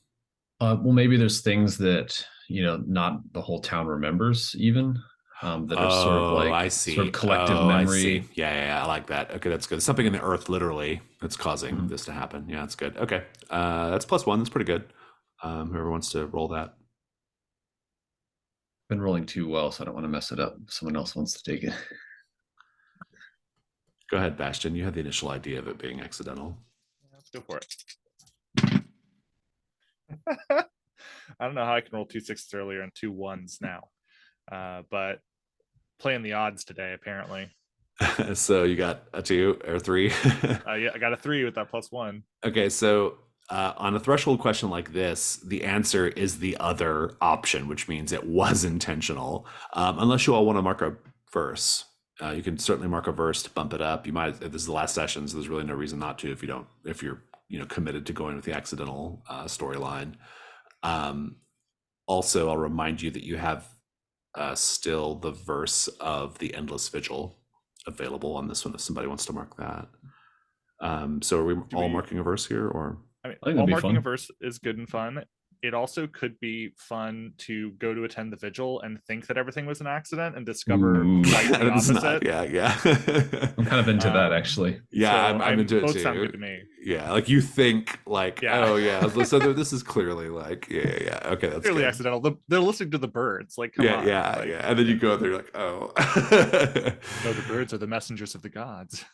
Well, maybe there's things that not the whole town remembers even, that are sort of like I see. sort of collective memory. I see. Yeah, I like that. Okay, that's good. Something in the earth literally that's causing this to happen. Yeah, that's good. Okay, that's +1. That's pretty good. Whoever wants to roll that. Been rolling too well, so I don't want to mess it up. Someone else wants to take it. Go ahead, Bastion. You had the initial idea of it being accidental. Let's go for it. I don't know how I can roll 2 6s earlier and 2 1s now, but playing the odds today apparently. So you got a 2 or 3? Yeah, I got a 3 with that +1. Okay, so on a threshold question like this, the answer is the other option, which means it was intentional. Unless you all want to mark a verse. You can certainly mark a verse to bump it up. You might, if this is the last session, so there's really no reason not to if you're committed to going with the accidental storyline. Also, I'll remind you that you have still the verse of the Endless Vigil available on this one if somebody wants to mark that. So are we all marking a verse here, or? I mean, I think while that'd be marking a fun. verse is good and fun, it also could be fun to go to attend the vigil and think that everything was an accident and discover Ooh. quite the That is opposite. not, yeah. I'm kind of into that, Um, actually. Yeah, So I'm into it both too. sound good to me. Yeah, like you think like, Yeah. oh yeah, so this is clearly like, yeah. Okay, that's Clearly good. accidental. They're listening to the birds. Like, come on. Yeah, Like, yeah. And then you go there, you're like, oh. no, the birds are the messengers of the gods.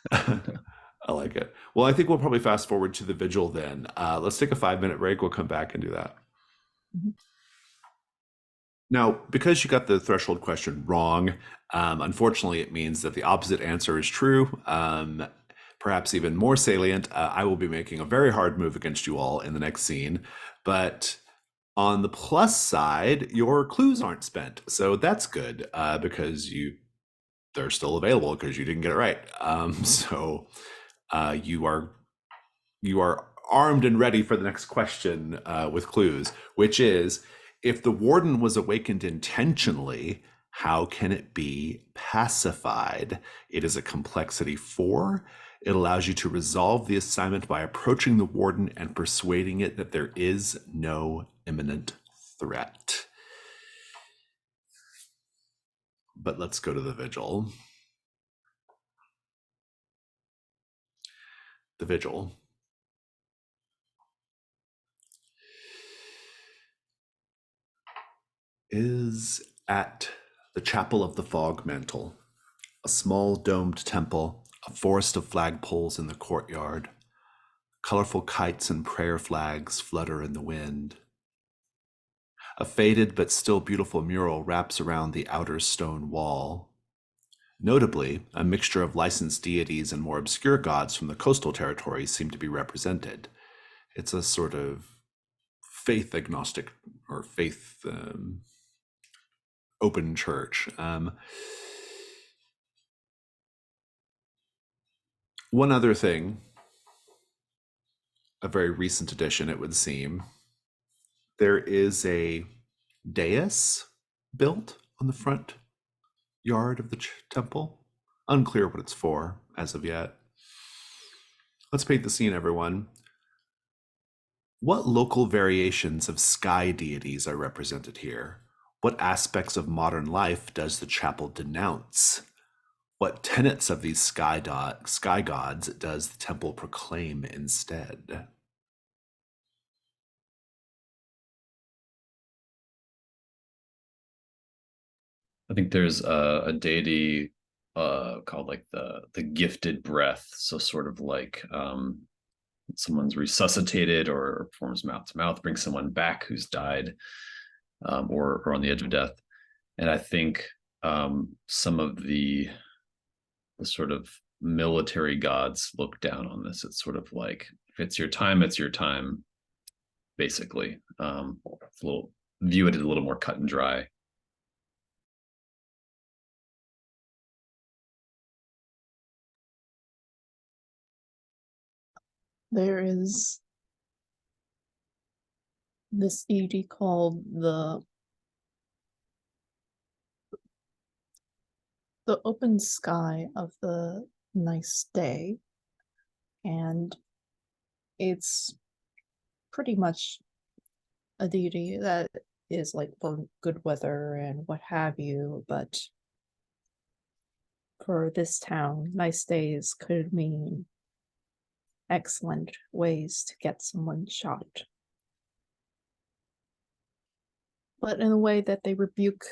I like it. Well, I think we'll probably fast forward to the vigil then. Let's take a 5-minute break. We'll come back and do that. Mhm. Now, because you got the threshold question wrong, unfortunately, it means that the opposite answer is true. Perhaps even more salient, I will be making a very hard move against you all in the next scene. But on the plus side, your clues aren't spent. So that's good because they're still available because you didn't get it right. So you are armed and ready for the next question with clues, which is, if the warden was awakened intentionally, how can it be pacified? It is a complexity 4. It allows you to resolve the assignment by approaching the warden and persuading it that there is no imminent threat. But let's go to the vigil. The vigil is at the Chapel of the Fog Mantle, a small domed temple, a forest of flagpoles in the courtyard. Colorful kites and prayer flags flutter in the wind. A faded but still beautiful mural wraps around the outer stone wall. Notably, a mixture of licensed deities and more obscure gods from the coastal territories seem to be represented. It's a sort of faith agnostic or faith open church. One other thing, a very recent addition, it would seem, there is a dais built on the front yard of the temple. Unclear what it's for as of yet. Let's paint the scene, everyone. What local variations of sky deities are represented here? What aspects of modern life does the chapel denounce? What tenets of these sky gods does the temple proclaim instead? I think there's a deity called like the gifted breath. So sort of like someone's resuscitated or performs mouth to mouth, brings someone back who's died or on the edge of death. And I think some of the sort of military gods look down on this. It's sort of like, if it's your time, it's your time, basically. It's a little, view it as a little more cut and dry. There is this deity called the open sky of the nice day, and it's pretty much a deity that is like for good weather and what have you, but for this town, nice days could mean excellent ways to get someone shot. But in a way that they rebuke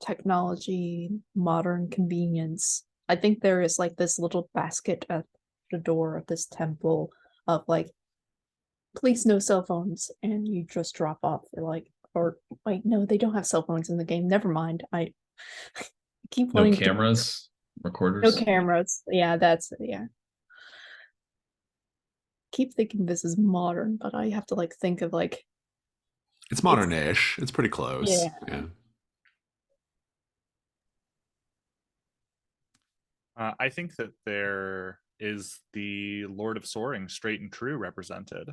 technology, modern convenience. I think there is like this little basket at the door of this temple of like, please no cell phones, and you just drop off. They're like, or wait, no, they don't have cell phones in the game. Never mind. I keep No wanting cameras, no recorders. cameras. Yeah, yeah. Keep thinking this is modern, but I have to like think of like It's modern-ish. It's pretty close. Yeah. I think that there is the Lord of Soaring, straight and true, represented,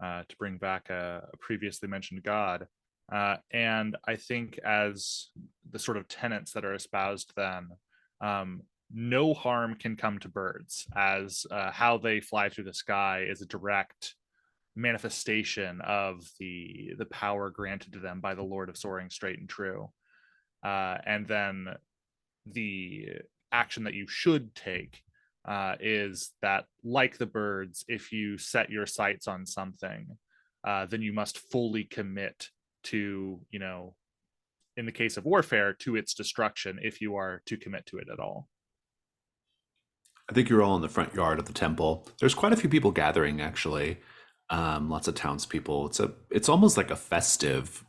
to bring back a previously mentioned god. And I think as the sort of tenets that are espoused then, no harm can come to birds, as how they fly through the sky is a direct manifestation of the power granted to them by the Lord of Soaring, straight and true. And then the action that you should take is that, like the birds, if you set your sights on something, then you must fully commit to, in the case of warfare, to its destruction, if you are to commit to it at all. I think you're all in the front yard of the temple. There's quite a few people gathering, actually. Lots of townspeople. It's almost like a festive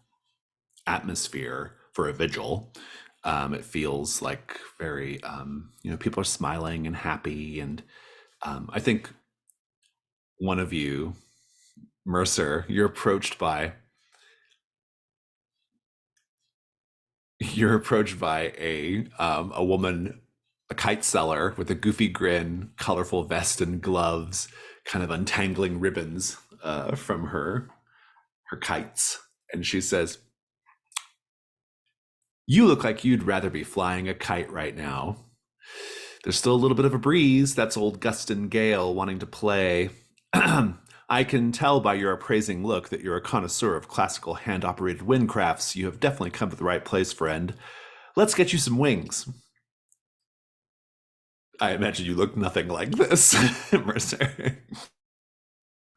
atmosphere for a vigil. It feels like very, people are smiling and happy. And I think one of you, Mercer, you're approached by a woman, a kite seller with a goofy grin, colorful vest and gloves, kind of untangling ribbons from her kites. And she says, "You look like you'd rather be flying a kite right now. There's still a little bit of a breeze. That's old Gustin Gale wanting to play. I can tell by your appraising look that you're a connoisseur of classical hand-operated windcrafts. You have definitely come to the right place, friend. Let's get you some wings." I imagine you look nothing like this, Mercer.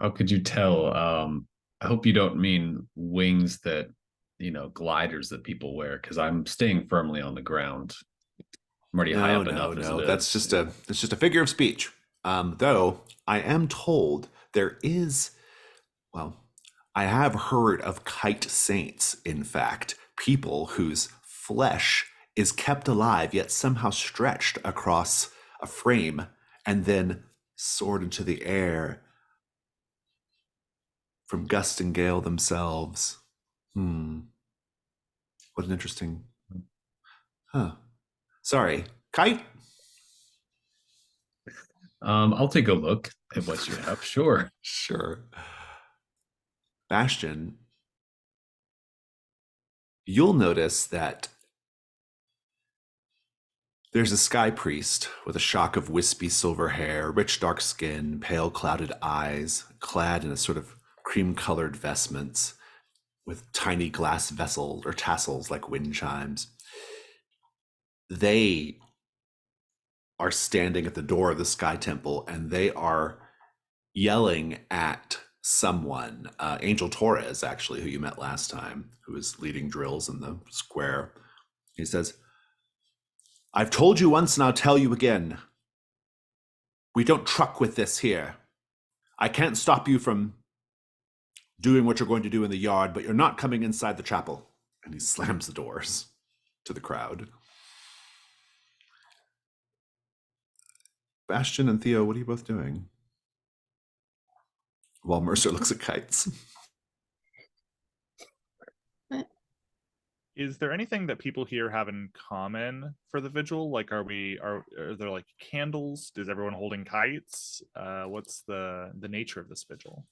How could you tell? I hope you don't mean wings that, gliders that people wear, because I'm staying firmly on the ground. I'm already high up enough. No. That's just a figure of speech. Though I am told there is, I have heard of kite saints, in fact, people whose flesh is kept alive yet somehow stretched across a frame and then soared into the air from gust and gale themselves. What an interesting... Sorry, kite? I'll take a look at what you have. Sure. Sure. Bastion, you'll notice that there's a sky priest with a shock of wispy silver hair, rich dark skin, pale clouded eyes, clad in a sort of cream-colored vestments with tiny glass vessels or tassels like wind chimes. They are standing at the door of the Sky Temple, and they are yelling at someone, Angel Torres, actually, who you met last time, who was leading drills in the square. He says, "I've told you once and I'll tell you again. We don't truck with this here. I can't stop you from doing what you're going to do in the yard, but you're not coming inside the chapel." And he slams the doors to the crowd. Bastion and Theo, what are you both doing? While Mercer looks at kites. Is there anything that people here have in common for the vigil? Like, are there like candles? Is everyone holding kites? What's the nature of this vigil?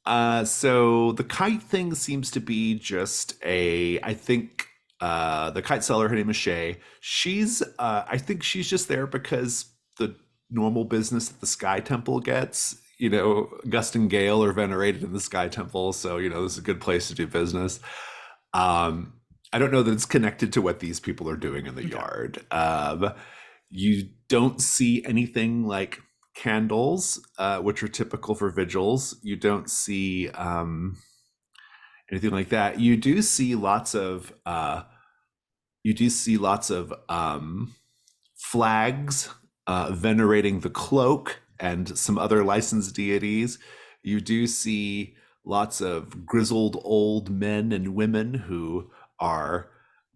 So the kite thing seems to be just I think the kite seller, her name is Shay. I think she's just there because the normal business that the Sky Temple gets, Gust and Gale are venerated in the Sky Temple, so this is a good place to do business. I don't know that it's connected to what these people are doing in the yard. You don't see anything like candles, which are typical for vigils. You don't see anything like that. You do see lots of flags venerating the cloak and some other licensed deities. You do see lots of grizzled old men and women who are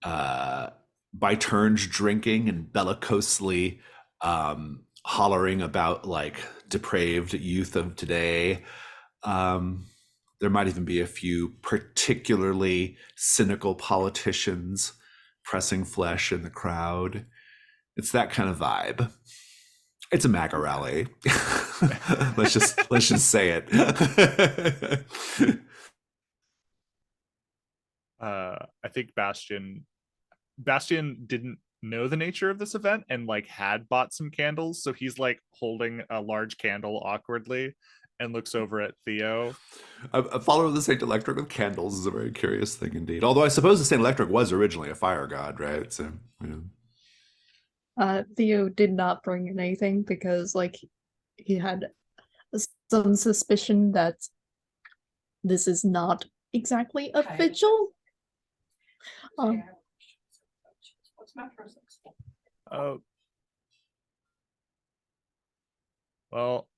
by turns drinking and bellicosely hollering about like depraved youth of today. There might even be a few particularly cynical politicians pressing flesh in the crowd. It's that kind of vibe. It's a MAGA rally. let's just say it. I think Bastian didn't know the nature of this event and like had bought some candles, so he's like holding a large candle awkwardly and looks over at Theo. A follower of the Saint Electric with candles is a very curious thing indeed. Although I suppose the Saint Electric was originally a fire god, right? So, Theo did not bring in anything because, like, he had some suspicion that this is not exactly a vigil. Well,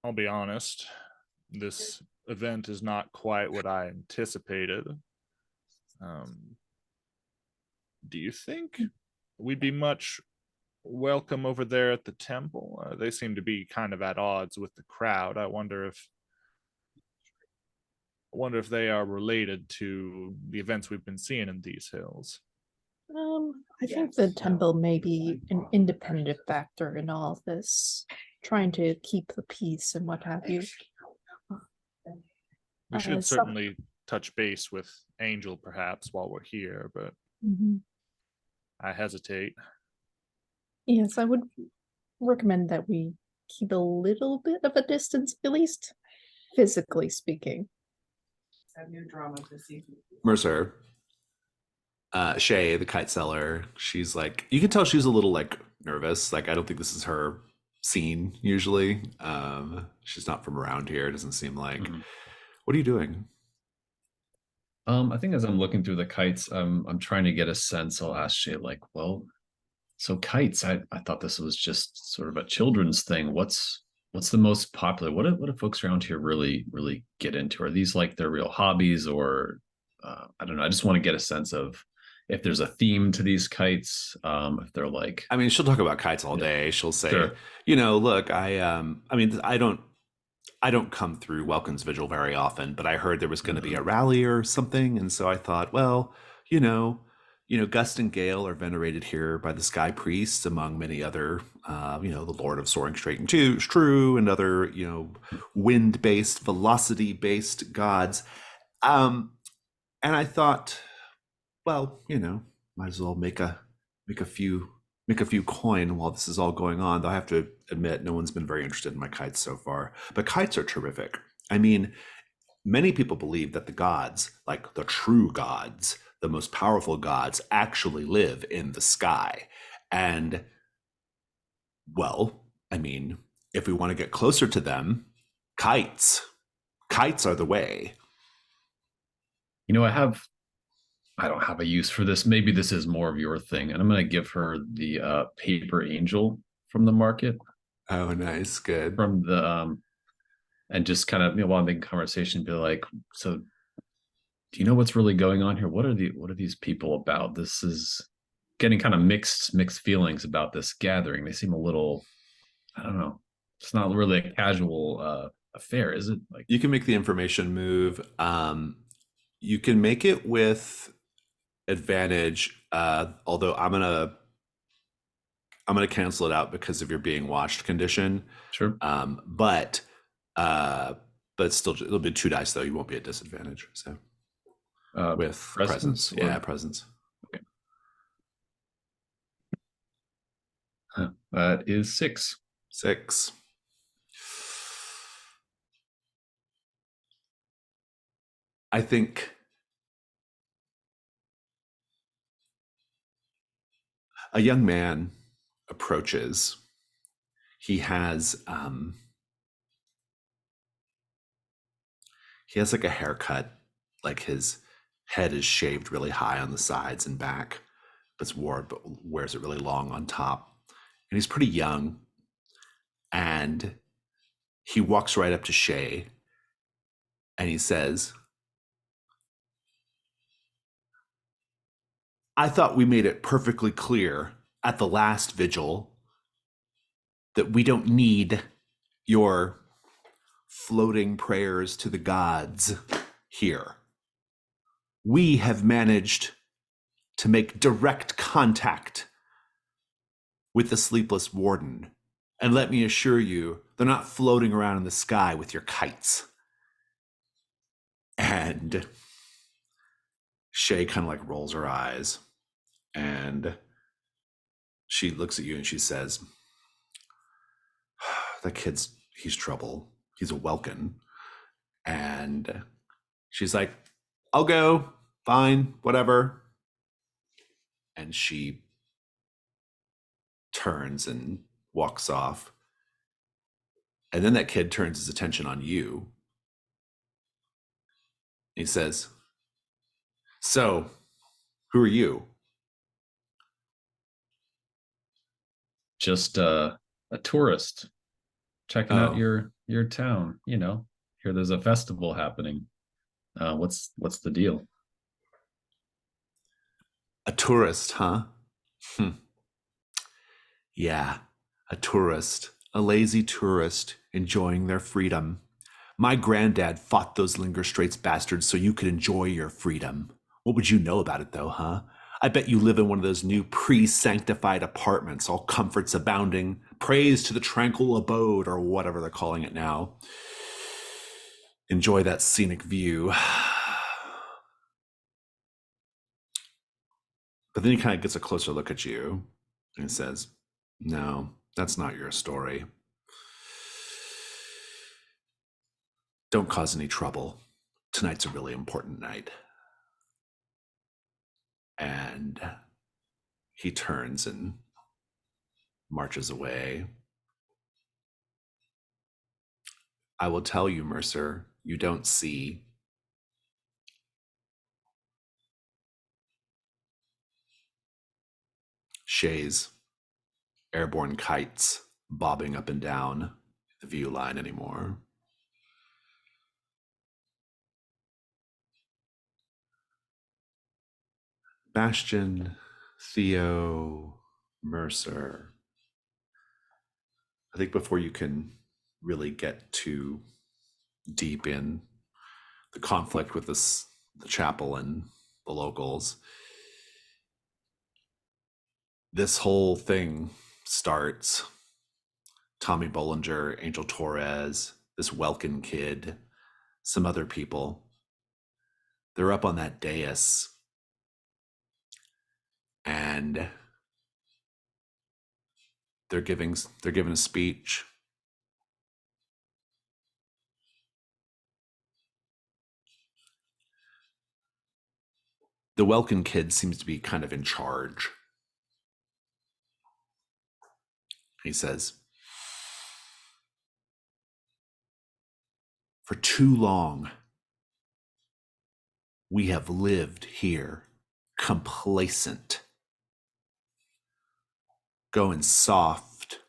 I'll be honest. This event is not quite what I anticipated. Do you think we'd be much welcome over there at the temple? They seem to be kind of at odds with the crowd. I wonder if they are related to the events we've been seeing in these hills. I think the temple may be an independent factor in all of this, trying to keep the peace and what have you. We should certainly touch base with Angel perhaps while we're here, but I hesitate. Yes, I would recommend that we keep a little bit of a distance, at least physically speaking. Have new drama this evening. Mercer, Shay, the kite seller, she's like, you can tell she's a little like nervous. Like, I don't think this is her scene usually. She's not from around here. It doesn't seem like. What are you doing? I think as I'm looking through the kites, I'm trying to get a sense. I'll ask Shay, like, well, so kites, I thought this was just sort of a children's thing. What's the most popular? What do folks around here really get into? Are these like their real hobbies, or I don't know. I just want to get a sense of if there's a theme to these kites. If they're like, I mean, she'll talk about kites all day. She'll say, sure. Look, I mean, I don't come through Welkin's Vigil very often, but I heard there was going to be a rally or something, and so I thought, well, Gust and Gale are venerated here by the Sky Priests, among many other, the Lord of Soaring Straight and True, and other, wind-based, velocity-based gods. And I thought, well, might as well make a few coin while this is all going on. Though I have to admit, no one's been very interested in my kites so far. But kites are terrific. I mean, many people believe that the gods, like the true gods, the most powerful gods, actually live in the sky. And, well, I mean, if we want to get closer to them, kites are the way. I don't have a use for this. Maybe this is more of your thing. And I'm going to give her the paper angel from the market. Oh, nice. Good. From the, and just kind of, while I'm making conversation, be like, so do you know what's really going on here? What are these people about? This is getting kind of mixed feelings about this gathering. They seem a little, I don't know. It's not really a casual affair, is it? Like, you can make the information move. You can make it with advantage, although I'm gonna cancel it out because of your being watched condition. Sure. But still, it'll be 2 dice though. You won't be at disadvantage. So with presence. Yeah, presence. Okay. That is 6. 6. I think a young man approaches. He has like a haircut, like his head is shaved really high on the sides and back, but wears it really long on top. And he's pretty young. And he walks right up to Shay and he says, I thought we made it perfectly clear at the last vigil that we don't need your floating prayers to the gods here. We have managed to make direct contact with the Sleepless Warden, And let me assure you, they're not floating around in the sky with your kites. And Shay kind of like rolls her eyes, and she looks at you and she says, that kid's, he's trouble. He's a Welkin. And she's like, I'll go. Fine, whatever. And she turns and walks off. And then that kid turns his attention on you. He says, so, who are you? Just a tourist checking out Oh. your town. You know, here there's a festival happening. What's the deal? A tourist, huh? Yeah, a tourist. A lazy tourist enjoying their freedom. My granddad fought those Linger Straits bastards so you could enjoy your freedom. What would you know about it, though, huh? I bet you live in one of those new pre-sanctified apartments, all comforts abounding, praise to the tranquil abode, or whatever they're calling it now. Enjoy that scenic view. But then he kind of gets a closer look at you and says, no, that's not your story. Don't cause any trouble. Tonight's a really important night. And he turns and marches away. I will tell you, Mercer, you don't see. Shay's airborne kites bobbing up and down the view line anymore. Bastion, Theo, Mercer. I think before you can really get too deep in the conflict with the chapel and the locals, this whole thing starts. Tommy Bollinger, Angel Torres, this Welkin kid, some other people. They're up on that dais, and they're giving a speech. The Welkin kid seems to be kind of in charge. He says, for too long, we have lived here complacent, going soft.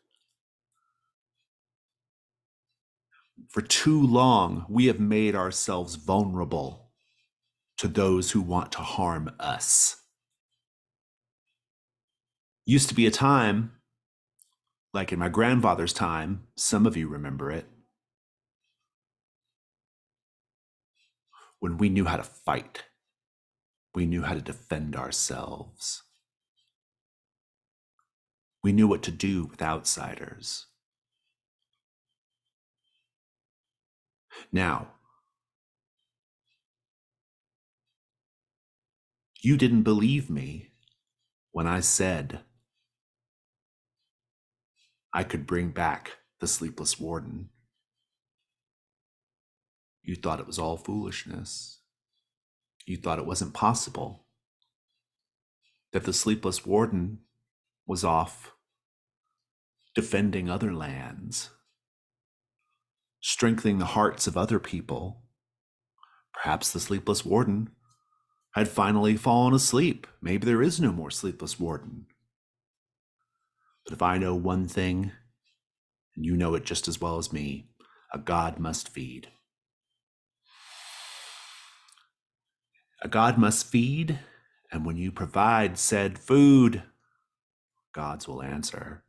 For too long, we have made ourselves vulnerable to those who want to harm us. Used to be a time, like in my grandfather's time, some of you remember it, when we knew how to fight. We knew how to defend ourselves. We knew what to do with outsiders. Now, you didn't believe me when I said I could bring back the Sleepless Warden. You thought it was all foolishness. You thought it wasn't possible, that the Sleepless Warden was off defending other lands, strengthening the hearts of other people. Perhaps the Sleepless Warden had finally fallen asleep. Maybe there is no more Sleepless Warden. But if I know one thing, and you know it just as well as me, a god must feed. A god must feed, and when you provide said food, gods will answer.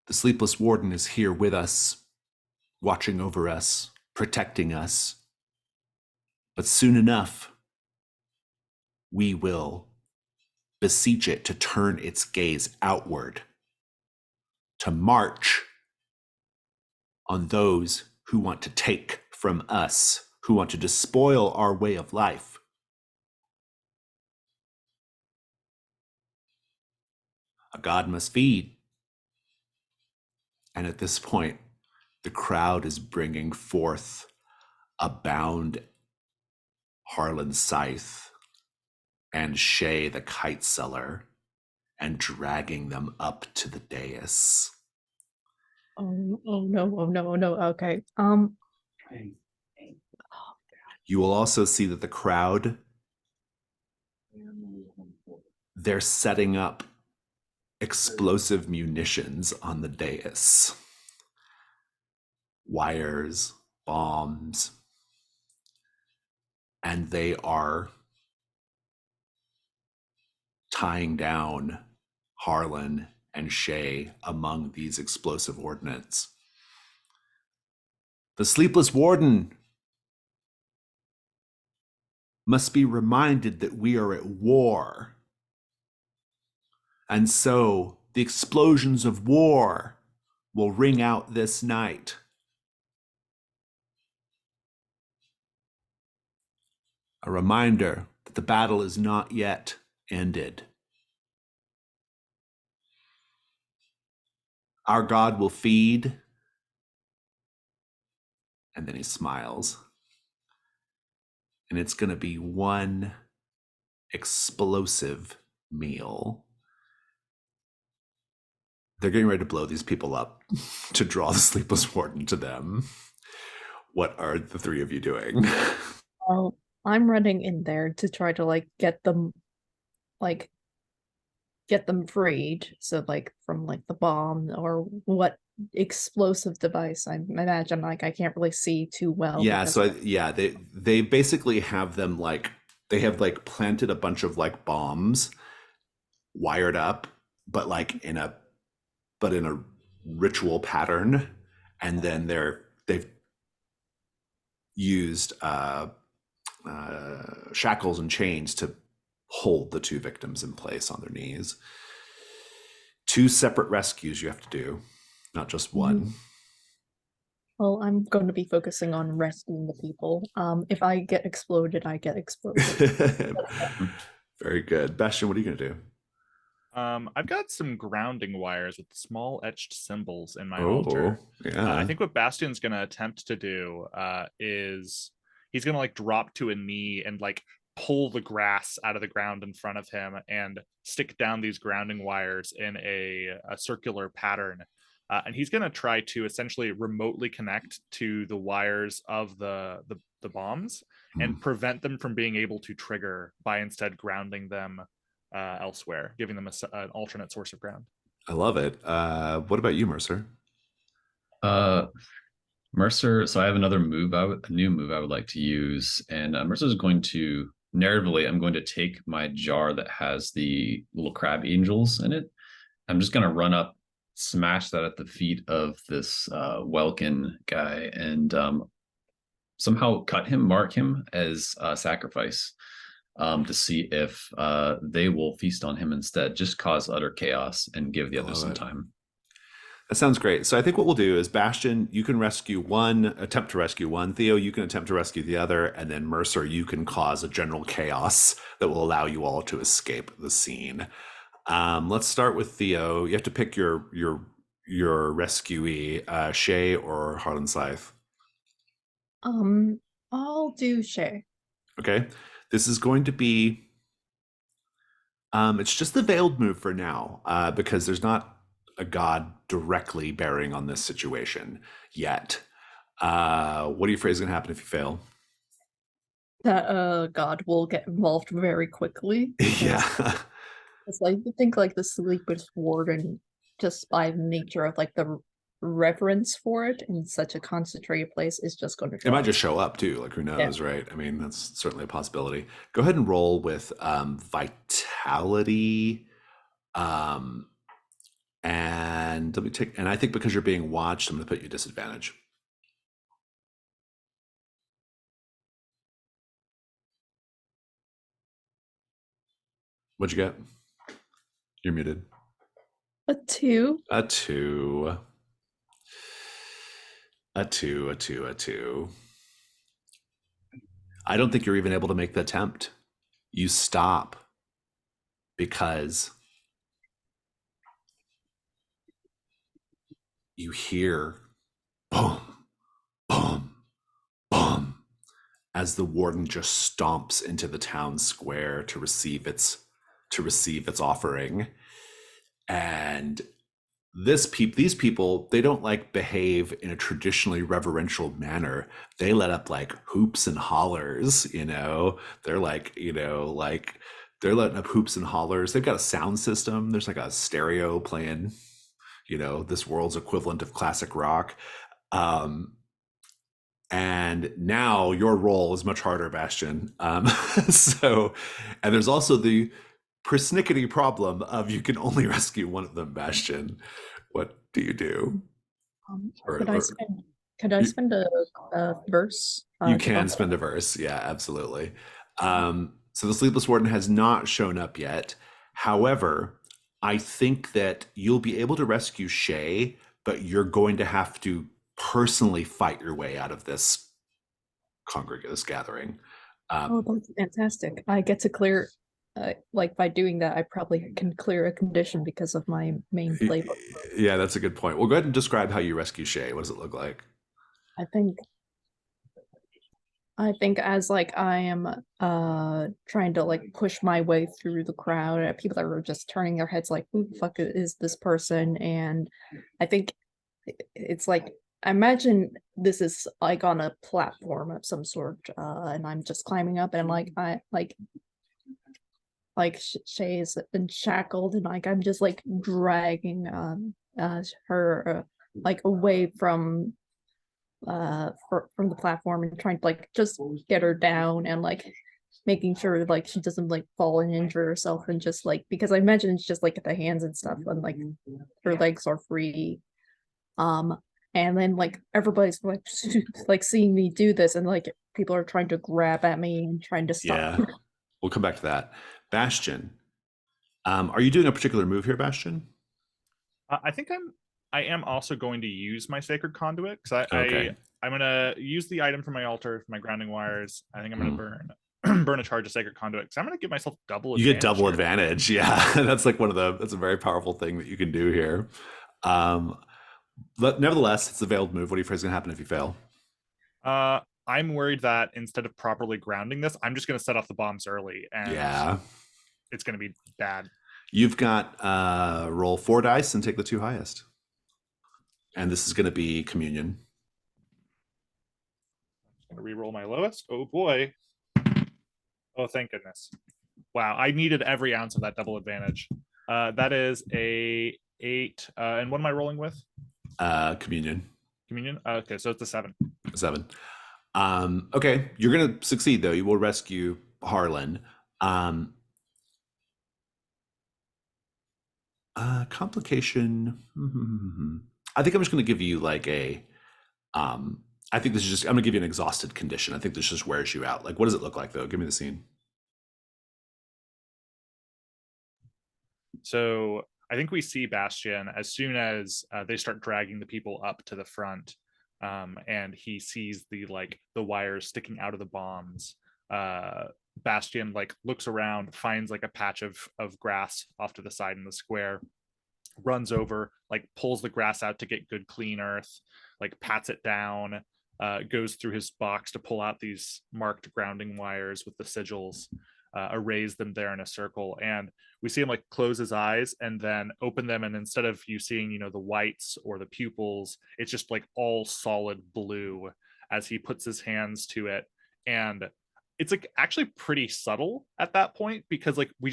The Sleepless Warden is here with us, watching over us, protecting us. But soon enough, we will beseech it to turn its gaze outward, to march on those who want to take from us, who want to despoil our way of life. A god must feed. And at this point, the crowd is bringing forth a bound Harlan Scythe and Shay the kite seller and dragging them up to the dais. Oh no, oh no, oh no. Okay. You will also see that the crowd, they're setting up explosive munitions on the dais. Wires, bombs, and they are tying down Harlan and Shay among these explosive ordnance. The Sleepless Warden must be reminded that we are at war. And so the explosions of war will ring out this night. A reminder that the battle is not yet ended. Our God will feed. And then he smiles. And it's going to be one explosive meal. They're getting ready to blow these people up to draw the Sleepless Warden to them. What are the three of you doing? Well, I'm running in there to try to get them freed. So from the bomb or what explosive device. I imagine I can't really see too well. Yeah, because so they basically have them they have planted a bunch of bombs wired up, but in a ritual pattern, and then they've used shackles and chains to hold the two victims in place on their knees. Two separate rescues you have to do, not just one. Well, I'm going to be focusing on rescuing the people. If I get exploded, I get exploded. Very good. Bastion, what are you going to do? I've got some grounding wires with small etched symbols in my Oh, altar. yeah. I think what Bastion's going to attempt to do is he's going to drop to a knee and pull the grass out of the ground in front of him and stick down these grounding wires in a circular pattern. And he's going to try to essentially remotely connect to the wires of the bombs and prevent them from being able to trigger by instead grounding them elsewhere, giving them an alternate source of ground. I love it. What about you, Mercer? Mercer, so I have another move, a new move I would like to use. And Mercer is going to, narratively, I'm going to take my jar that has the little crab angels in it. I'm just going to run up, smash that at the feet of this Welkin guy, and somehow cut him, mark him as a sacrifice to see if they will feast on him instead, just cause utter chaos and give the others some time. That sounds great. So I think what we'll do is, Bastion, you can attempt to rescue one. Theo, you can attempt to rescue the other. And then Mercer, you can cause a general chaos that will allow you all to escape the scene. Let's start with Theo. You have to pick your rescuee, Shay or Harlan Scythe. I'll do Shay. Okay. This is going to be, it's just the veiled move for now, because there's not a god directly bearing on this situation yet. What are you afraid is going to happen if you fail? That god will get involved very quickly. Yeah. It's you think the Sleepless Warden, just by nature of the reverence for it in such a concentrated place, is just going to It might just show up too, who knows, yeah. Right? I mean, that's certainly a possibility. Go ahead and roll with vitality. And let me take, and I think because you're being watched, I'm going to put you at disadvantage. What'd you get? You're muted. A 2. A 2. A 2, a 2, a 2. I don't think you're even able to make the attempt. You stop because you hear boom, boom, boom as the warden just stomps into the town square to receive its offering. And these people, they don't like behave in a traditionally reverential manner. They let up like hoops and hollers, they're like, like they're letting up hoops and hollers. They've got a sound system. There's like a stereo playing, this world's equivalent of classic rock. And now your role is much harder, Bastion. And there's also the persnickety problem of you can only rescue one of them, Bastion. What do you do? Could I spend a verse? You to can bump spend a verse. Yeah, absolutely. So the Sleepless Warden has not shown up yet. However, I think that you'll be able to rescue Shay, but you're going to have to personally fight your way out of this gathering. Oh, that's fantastic. I get to clear, like by doing that, I probably can clear a condition because of my main playbook. Yeah, that's a good point. Well, go ahead and describe how you rescue Shay. What does it look like? I think as like I am trying to like push my way through the crowd, people that are just turning their heads like, who the fuck is this person? And I think it's like, I imagine this is like on a platform of some sort, and I'm just climbing up, and Shay has been shackled, and like I'm just like dragging her like away from the platform, and trying to like just get her down, and like making sure like she doesn't like fall and injure herself, and just like, because I imagine it's just like the hands and stuff, and like her legs are free. And then like everybody's like like seeing me do this, and like people are trying to grab at me and trying to stop. Yeah, we'll come back to that. Bastion, are you doing a particular move here, Bastion? I think I am also going to use my sacred conduit, because I'm gonna use the item from my altar for my grounding wires. I think I'm gonna burn a charge of sacred conduit, because I'm gonna give myself double advantage. You get double here. advantage. Yeah, that's like that's a very powerful thing that you can do here. But nevertheless, it's a veiled move. What do you think is gonna happen if you fail? I'm worried that instead of properly grounding this, I'm just gonna set off the bombs early, and it's gonna be bad. You've got roll 4 dice and take the 2 highest. And this is going to be communion. I'm going to re-roll my lowest. Oh boy. Oh, thank goodness. Wow, I needed every ounce of that double advantage. That is a 8. And what am I rolling with? Communion. Communion? Okay, so it's a 7. 7. Okay, you're going to succeed, though. You will rescue Harlan. Complication. I think I'm just going to give you like I think this is just, I'm going to give you an exhausted condition. I think this just wears you out. Like, what does it look like, though? Give me the scene. So I think we see Bastion as soon as they start dragging the people up to the front, and he sees the wires sticking out of the bombs. Bastion like looks around, finds like a patch of grass off to the side in the square, runs over, like pulls the grass out to get good clean earth, like pats it down, goes through his box to pull out these marked grounding wires with the sigils, arrays them there in a circle, and we see him like close his eyes and then open them, and instead of you seeing the whites or the pupils, it's just like all solid blue as he puts his hands to it. And it's like actually pretty subtle at that point, because like we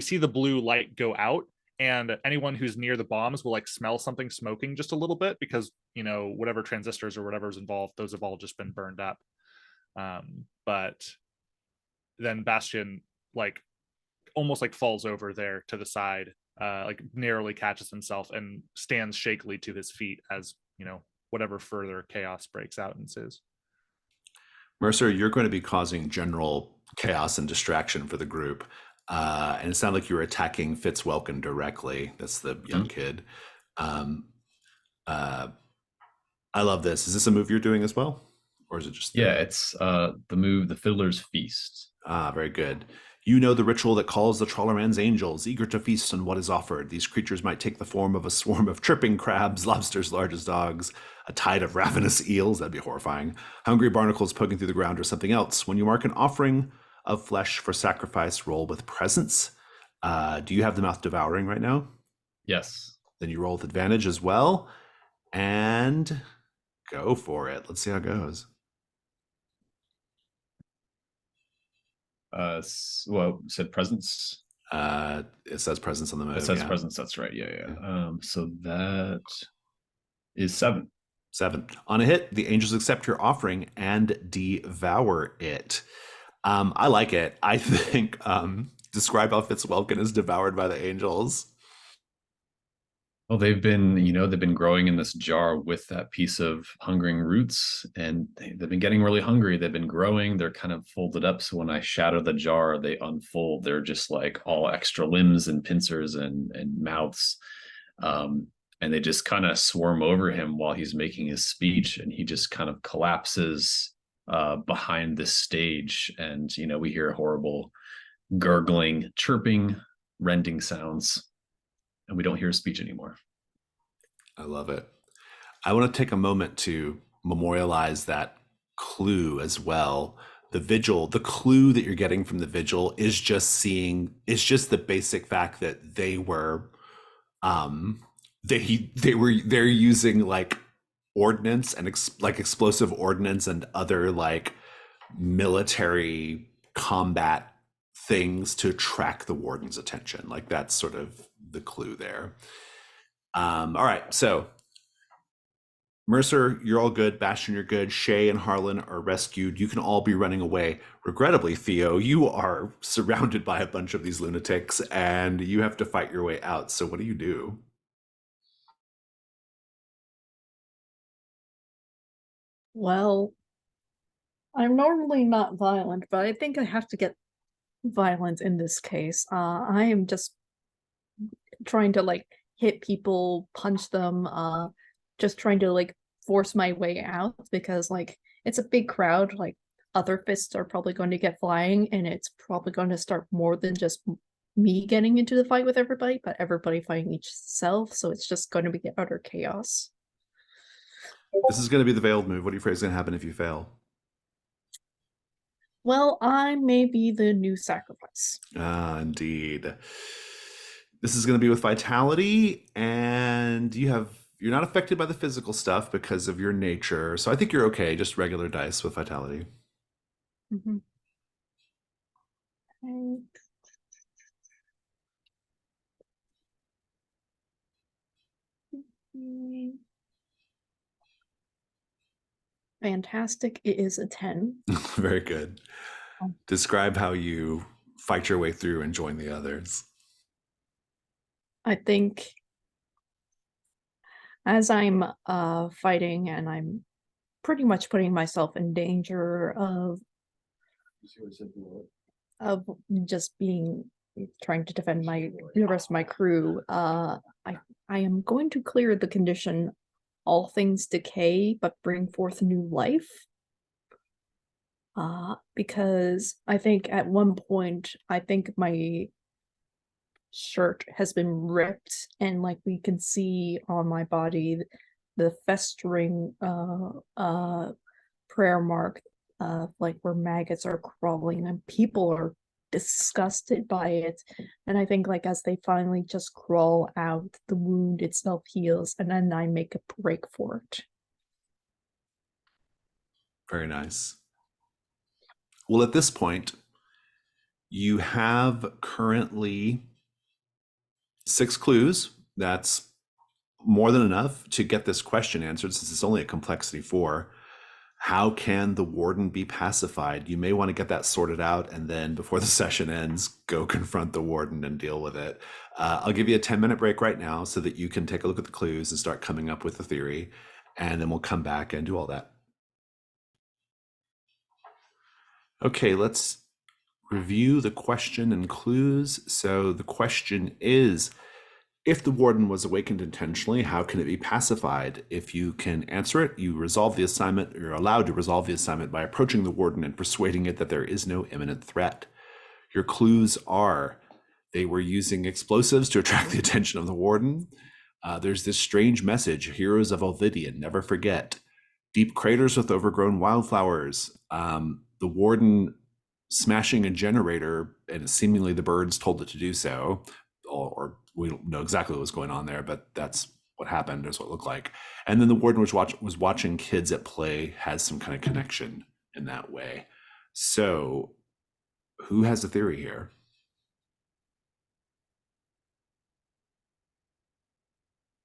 see the blue light go out, and anyone who's near the bombs will like smell something smoking just a little bit, because whatever transistors or whatever's involved, those have all just been burned up. But then Bastion like almost like falls over there to the side, like narrowly catches himself and stands shakily to his feet as whatever further chaos breaks out ensues. Mercer, you're going to be causing general chaos and distraction for the group. And it sounded like you were attacking Fitzwelkin directly. That's the young kid. Um, uh, I love this. Is this a move you're doing as well? Or is it just Yeah, it's the move, the Fiddler's Feast. Ah, very good. You know the ritual that calls the Trawlerman's angels, eager to feast on what is offered. These creatures might take the form of a swarm of tripping crabs, lobsters large as dogs, a tide of ravenous eels, that'd be horrifying, hungry barnacles poking through the ground, or something else. When you mark an offering of flesh for sacrifice, roll with presence. Do you have the mouth devouring right now? Yes. Then you roll with advantage as well. And go for it. Let's see how it goes. Well, said presence. It says presence on the move. It says yeah. presence. That's right. Yeah. So that is 7. 7. On a hit, the angels accept your offering and devour it. I like it. I think describe how Fitzwelkin is devoured by the angels. Well, they've been growing in this jar with that piece of hungering roots, and they've been getting really hungry. They've been growing. They're kind of folded up. So when I shatter the jar, they unfold. They're just like all extra limbs and pincers and mouths. And they just kind of swarm over him while he's making his speech, and he just kind of collapses behind this stage. And, we hear horrible gurgling, chirping, rending sounds. And we don't hear speech anymore. I love it. I want to take a moment to memorialize that clue as well. The vigil, the clue that you're getting from the vigil is just the basic fact that they're using like ordnance and like explosive ordnance and other like military combat things to attract the warden's attention. Like that's sort of the clue there. All right, so Mercer, you're all good. Bastion, you're good. Shay and Harlan are rescued. You can all be running away. Regrettably, Theo, you are surrounded by a bunch of these lunatics and you have to fight your way out. So what do you do? Well, I'm normally not violent, but I think I have to get violent in this case. I am just trying to like hit people, punch them, just trying to like force my way out because like it's a big crowd, like other fists are probably going to get flying and it's probably going to start more than just me getting into the fight with everybody, but everybody fighting each self, so it's just going to be utter chaos. This is going to be the veiled move. What do you afraid is going to happen if you fail? Well, I may be the new sacrifice. Ah, indeed. This is going to be with vitality, and you're not affected by the physical stuff because of your nature. So I think you're okay. Just regular dice with vitality. Mm-hmm. Fantastic. It is a 10. Very good. Describe how you fight your way through and join the others. I think as I'm fighting and I'm pretty much putting myself in danger of just trying to defend the rest of my crew, I am going to clear the condition all things decay but bring forth new life. Because I think at one point, I think my shirt has been ripped and like we can see on my body the festering prayer mark like where maggots are crawling and people are disgusted by it. And I think like as they finally just crawl out, the wound itself heals and then I make a break for it. Very nice. Well, at this point, you have currently 6 clues. That's more than enough to get this question answered since it's only a complexity 4. How can the warden be pacified? You may want to get that sorted out and then before the session ends, go confront the warden and deal with it. I'll give you a 10-minute break right now so that you can take a look at the clues and start coming up with the theory, and then we'll come back and do all that. Okay, let's review the question and clues. So the question is, if the warden was awakened intentionally, how can it be pacified? If you can answer it, you resolve the assignment. You're allowed to resolve the assignment by approaching the warden and persuading it that there is no imminent threat. Your clues are: they were using explosives to attract the attention of the warden. There's this strange message: heroes of Ovidian, never forget. Deep craters with overgrown wildflowers. The warden smashing a generator, and seemingly the birds told it to do so, or we don't know exactly what was going on there, but that's what happened, is what it looked like. And then the warden was watching kids at play, has some kind of connection in that way. So who has a theory here?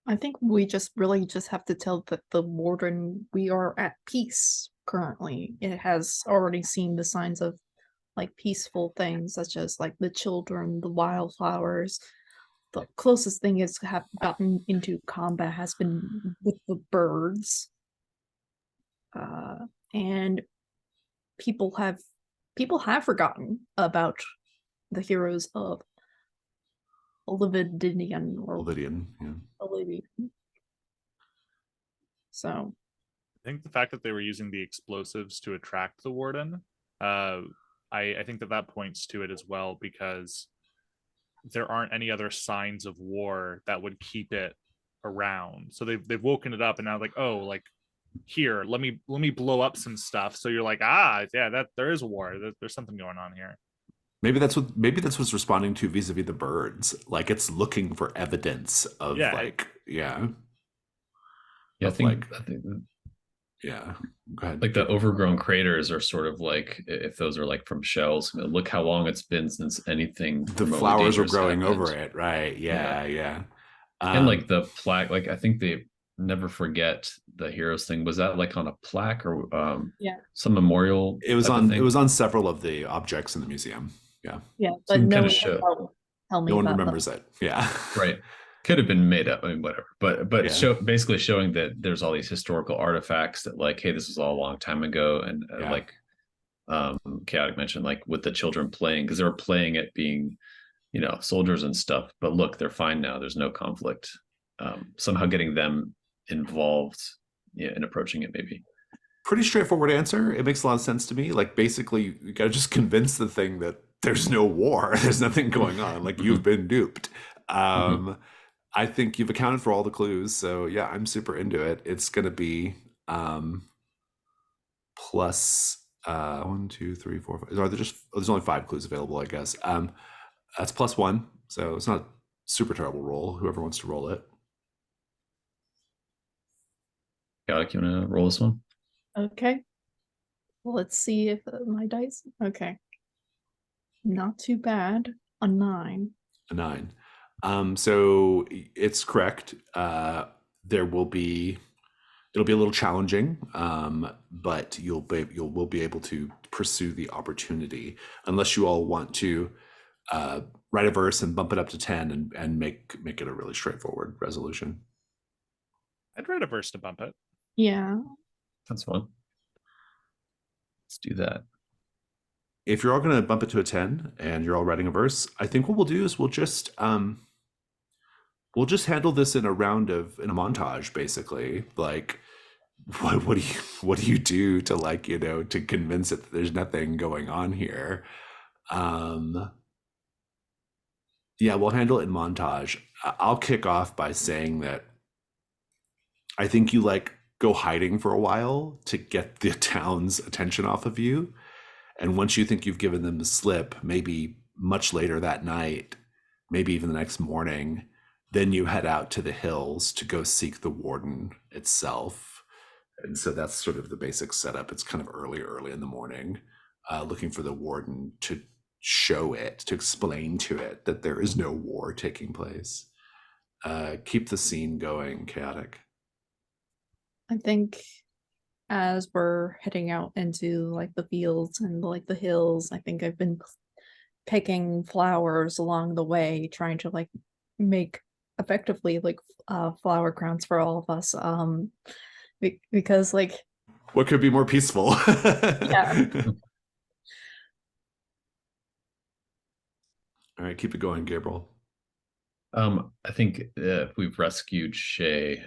I think we just really just have to tell the warden we are at peace currently. It has already seen the signs of like peaceful things, such as like the children, the wildflowers. The closest thing it's have gotten into combat has been with the birds. And people have forgotten about the heroes of Olividian or Ovidian, yeah. Olivian. So I think the fact that they were using the explosives to attract the warden, I think that points to it as well, because there aren't any other signs of war that would keep it around. So they've woken it up, and now like, oh, like here, let me blow up some stuff. So you're like, yeah, that there is a war. There's something going on here. Maybe that's what's responding to vis-a-vis the birds. Like, it's looking for evidence of Yeah. Yeah, I of think yeah. Go ahead. like the overgrown craters are sort of like, if those are like from shells, look how long it's been since anything The remotely flowers were dangerous growing happened. over it, right? Yeah. And like the plaque, like I think they never forget the heroes thing. Was that like on a plaque or yeah, some memorial? it was type of on thing? it was on several of the objects in the museum. Yeah. but Some no kind one of show. tell me No one about remembers it. Yeah. Right. Could have been made up. I mean, whatever. But Yeah. basically showing that there's all these historical artifacts that like, hey, this was all a long time ago, and Yeah. like Chaotic mentioned, like with the children playing, because they were playing it being, soldiers and stuff. But look, they're fine now. There's no conflict. Somehow getting them involved, in approaching it, maybe. Pretty straightforward answer. It makes a lot of sense to me. Like, basically, you gotta just convince the thing that there's no war. There's nothing going on. Like, you've been duped. I think you've accounted for all the clues. So yeah, I'm super into it. It's gonna be plus 1, 2, 3, 4, 5. There's only 5 clues available, I guess. That's +1. So it's not a super terrible roll. Whoever wants to roll it. Chaotic, you want to roll this one? Okay. Let's see if my dice. Okay. Not too bad. A 9. A 9. So it's correct. It'll be a little challenging, but you'll be able to pursue the opportunity, unless you all want to write a verse and bump it up to 10 and make it a really straightforward resolution. I'd write a verse to bump it. Yeah. That's fun. Let's do that. If you're all going to bump it to a 10 and you're all writing a verse, I think what we'll do is we'll just handle this in a montage, basically. Like, what do you do to, like, to convince it that there's nothing going on here? Yeah, we'll handle it in montage. I'll kick off by saying that I think you go hiding for a while to get the town's attention off of you. And once you think you've given them the slip, maybe much later that night, maybe even the next morning, then you head out to the hills to go seek the warden itself. And so that's sort of the basic setup. It's kind of early in the morning, looking for the warden to explain to it that there is no war taking place. Keep the scene going, Chaotic. I think as we're heading out into like the fields and like the hills, I think I've been picking flowers along the way, trying to like make effectively like flower crowns for all of us. Because like, what could be more peaceful? Yeah. All right, keep it going, Gabriel. I think if we've rescued Shay,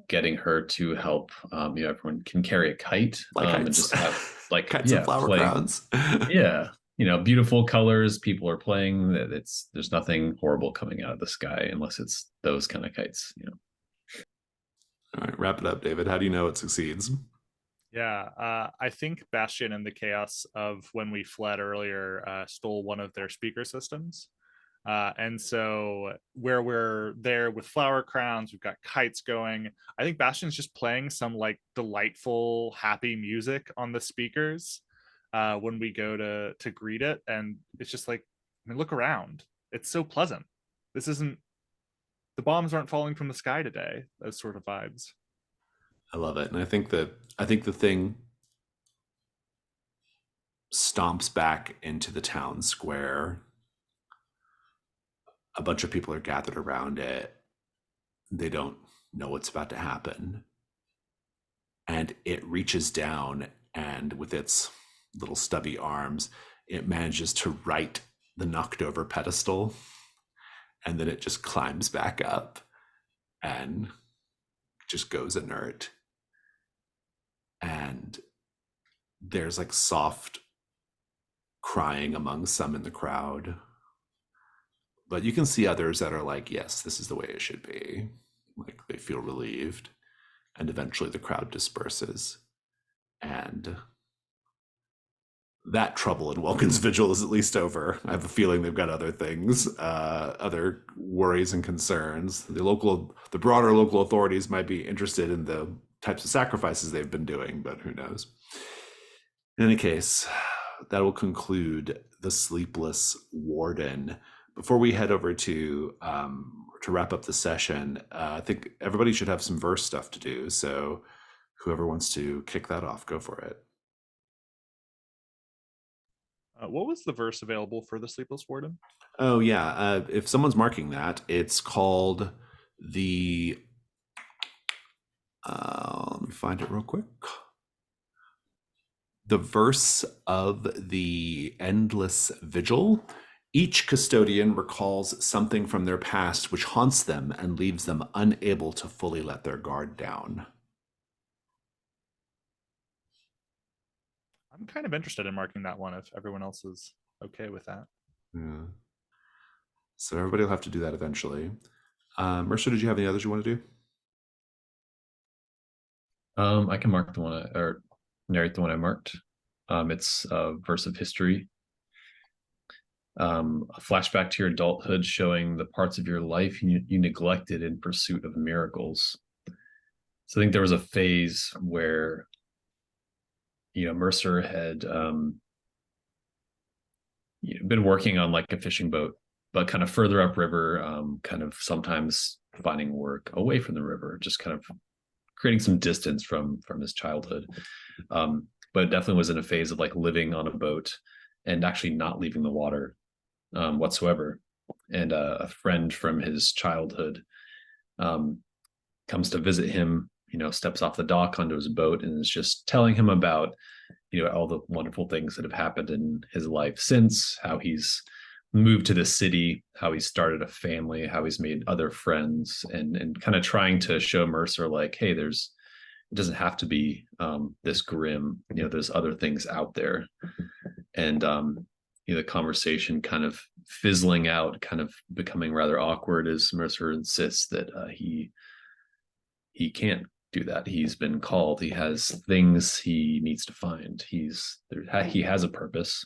getting her to help, everyone can carry a kite, Like and kites. just have like, Kites and flower play. crowns. Yeah, beautiful colors. People are playing. There's nothing horrible coming out of the sky unless it's those kind of kites. All right, wrap it up, David. How do you know it succeeds? Yeah, I think Bastion and the chaos of when we fled earlier stole one of their speaker systems. And so where we're there with flower crowns, we've got kites going. I think Bastion's just playing some like delightful, happy music on the speakers when we go to greet it, and it's just like, I mean, look around. It's so pleasant. This isn't, the bombs aren't falling from the sky today. Those sort of vibes. I love it. And I think the thing stomps back into the town square. A bunch of people are gathered around it. They don't know what's about to happen. And it reaches down, and with its little stubby arms, it manages to right the knocked over pedestal. And then it just climbs back up and just goes inert. And there's like soft crying among some in the crowd. But you can see others that are like, yes, this is the way it should be. Like they feel relieved. And eventually the crowd disperses. And that trouble in Welkin's Vigil is at least over. I have a feeling they've got other things, other worries and concerns. The broader local authorities might be interested in the types of sacrifices they've been doing, but who knows? In any case, that will conclude the Sleepless Warden. Before we head over to wrap up the session, I think everybody should have some verse stuff to do. So whoever wants to kick that off, go for it. What was the verse available for the Sleepless Warden? Oh yeah, if someone's marking that, it's called the. Let me find it real quick. The verse of the Endless Vigil. Each custodian recalls something from their past which haunts them and leaves them unable to fully let their guard down. I'm kind of interested in marking that one if everyone else is okay with that. Yeah. So everybody will have to do that eventually. Mercer, did you have any others you want to do? I can mark the one or narrate the one I marked. It's a verse of history. A flashback to your adulthood showing the parts of your life you neglected in pursuit of miracles. So I think there was a phase where Mercer had been working on like a fishing boat, but kind of further upriver, kind of sometimes finding work away from the river, just kind of creating some distance from his childhood. But it definitely was in a phase of like living on a boat and actually not leaving the water whatsoever. And a friend from his childhood comes to visit him, steps off the dock onto his boat and is just telling him about, all the wonderful things that have happened in his life since, how he's moved to the city, how he started a family, how he's made other friends, and kind of trying to show Mercer like, hey, it doesn't have to be this grim, there's other things out there. And the conversation kind of fizzling out, kind of becoming rather awkward as Mercer insists that he can't do that. He's been called. He has things he needs to find. He has a purpose,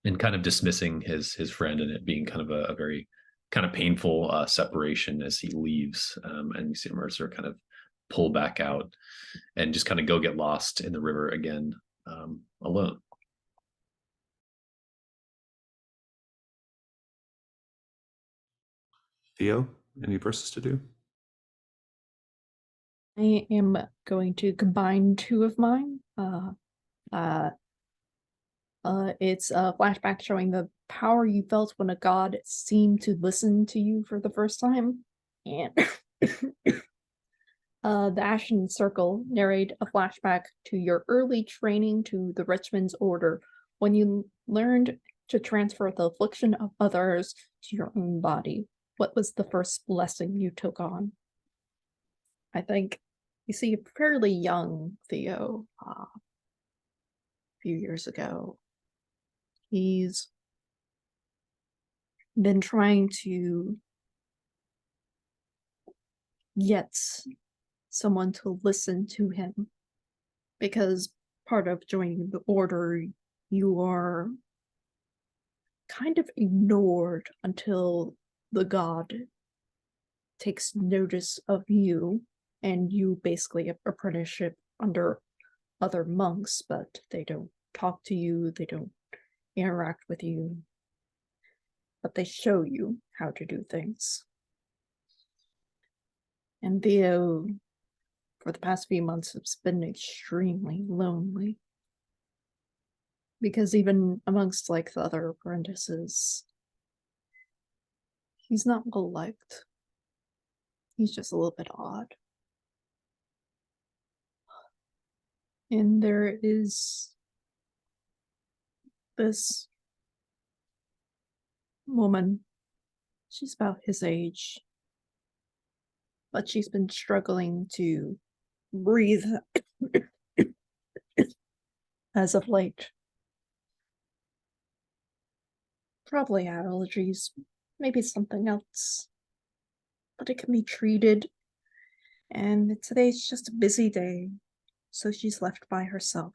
and kind of dismissing his friend, and it being kind of a very kind of painful separation as he leaves. And you see Mercer kind of pull back out and just kind of go get lost in the river again, alone. Theo, any verses to do? I am going to combine two of mine. It's a flashback showing the power you felt when a god seemed to listen to you for the first time. And the Ashen Circle narrate a flashback to your early training to the Richmond's Order when you learned to transfer the affliction of others to your own body. What was the first blessing you took on? I think you see a fairly young Theo a few years ago. He's been trying to get someone to listen to him, because part of joining the order, you are kind of ignored until the god takes notice of you, and you basically apprenticeship under other monks, but they don't talk to you, they don't interact with you, but they show you how to do things. And Theo, for the past few months, has been extremely lonely, because even amongst like the other apprentices, he's not well liked. He's just a little bit odd. And there is this woman, she's about his age, but she's been struggling to breathe as of late. Probably allergies, maybe something else, but it can be treated. And today's just a busy day, so she's left by herself.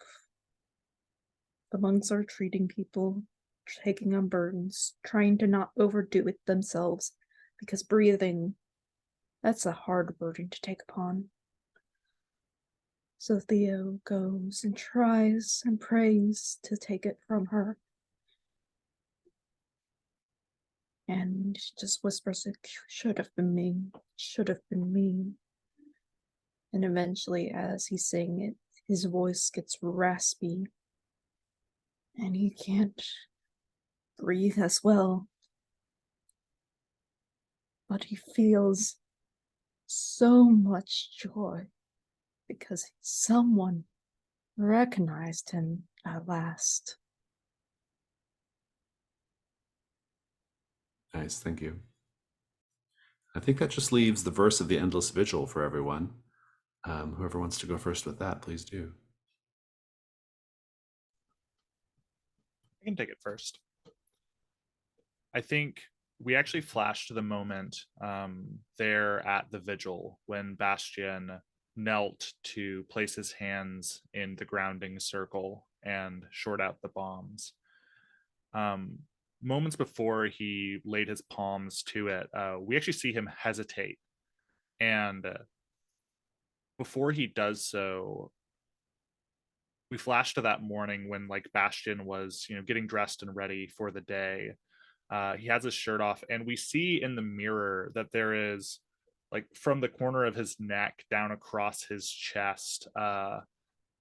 The monks are treating people, taking on burdens, trying to not overdo it themselves, because breathing, that's a hard burden to take upon. So Theo goes and tries and prays to take it from her. And she just whispers, it should have been me, should have been me. And eventually, as he's saying it, his voice gets raspy, and he can't breathe as well. But he feels so much joy, because someone recognized him at last. Nice, thank you. I think that just leaves the verse of the Endless Vigil for everyone. Whoever wants to go first with that, please do. I can take it first. I think we actually flashed to the moment there at the vigil when Bastian knelt to place his hands in the grounding circle and short out the bombs. Moments before he laid his palms to it, we actually see him hesitate. And before he does so, we flash to that morning when like Bastian was, getting dressed and ready for the day. He has his shirt off, and we see in the mirror that there is, like, from the corner of his neck down across his chest,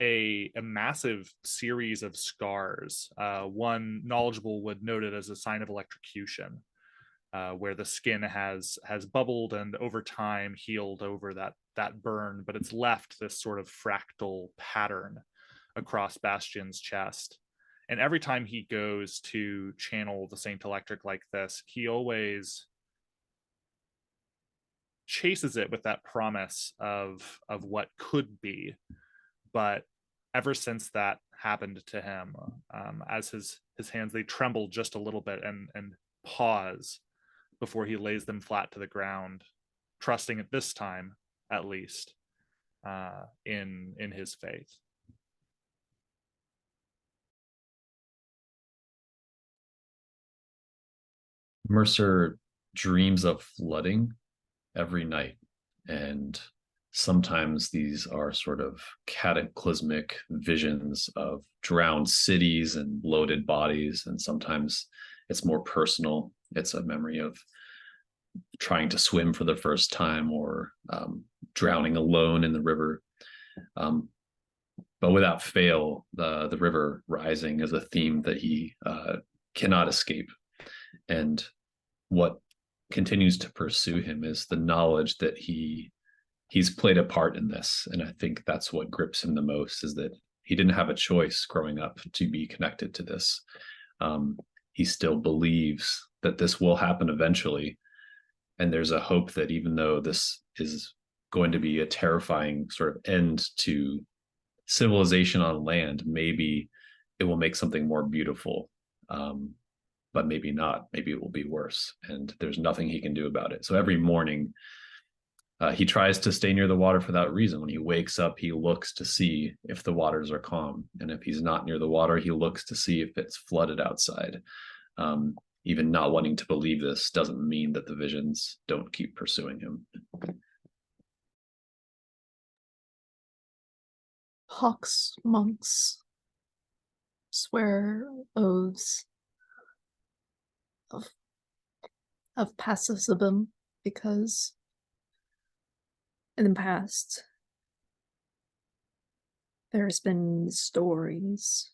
a massive series of scars. One knowledgeable would note it as a sign of electrocution, where the skin has bubbled and over time healed over that burn, but it's left this sort of fractal pattern across Bastian's chest. And every time he goes to channel the Saint Electric like this, he always chases it with that promise of what could be. But ever since that happened to him, as his hands, they tremble just a little bit and pause before he lays them flat to the ground, trusting at this time, at least, in his faith. Mercer dreams of flooding every night, and sometimes these are sort of cataclysmic visions of drowned cities and bloated bodies, and sometimes it's more personal. It's a memory of trying to swim for the first time, or drowning alone in the river. But without fail, the river rising is a theme that he cannot escape. And what continues to pursue him is the knowledge that he's played a part in this. And I think that's what grips him the most, is that he didn't have a choice growing up to be connected to this. he still believes that this will happen eventually. And there's a hope that even though this is going to be a terrifying sort of end to civilization on land, maybe it will make something more beautiful. But maybe not. Maybe it will be worse. And there's nothing he can do about it. So every morning, he tries to stay near the water for that reason. When he wakes up, he looks to see if the waters are calm. And if he's not near the water, he looks to see if it's flooded outside. Even not wanting to believe this doesn't mean that the visions don't keep pursuing him. Hawks monks swear oaths of pacifism because in the past there's been stories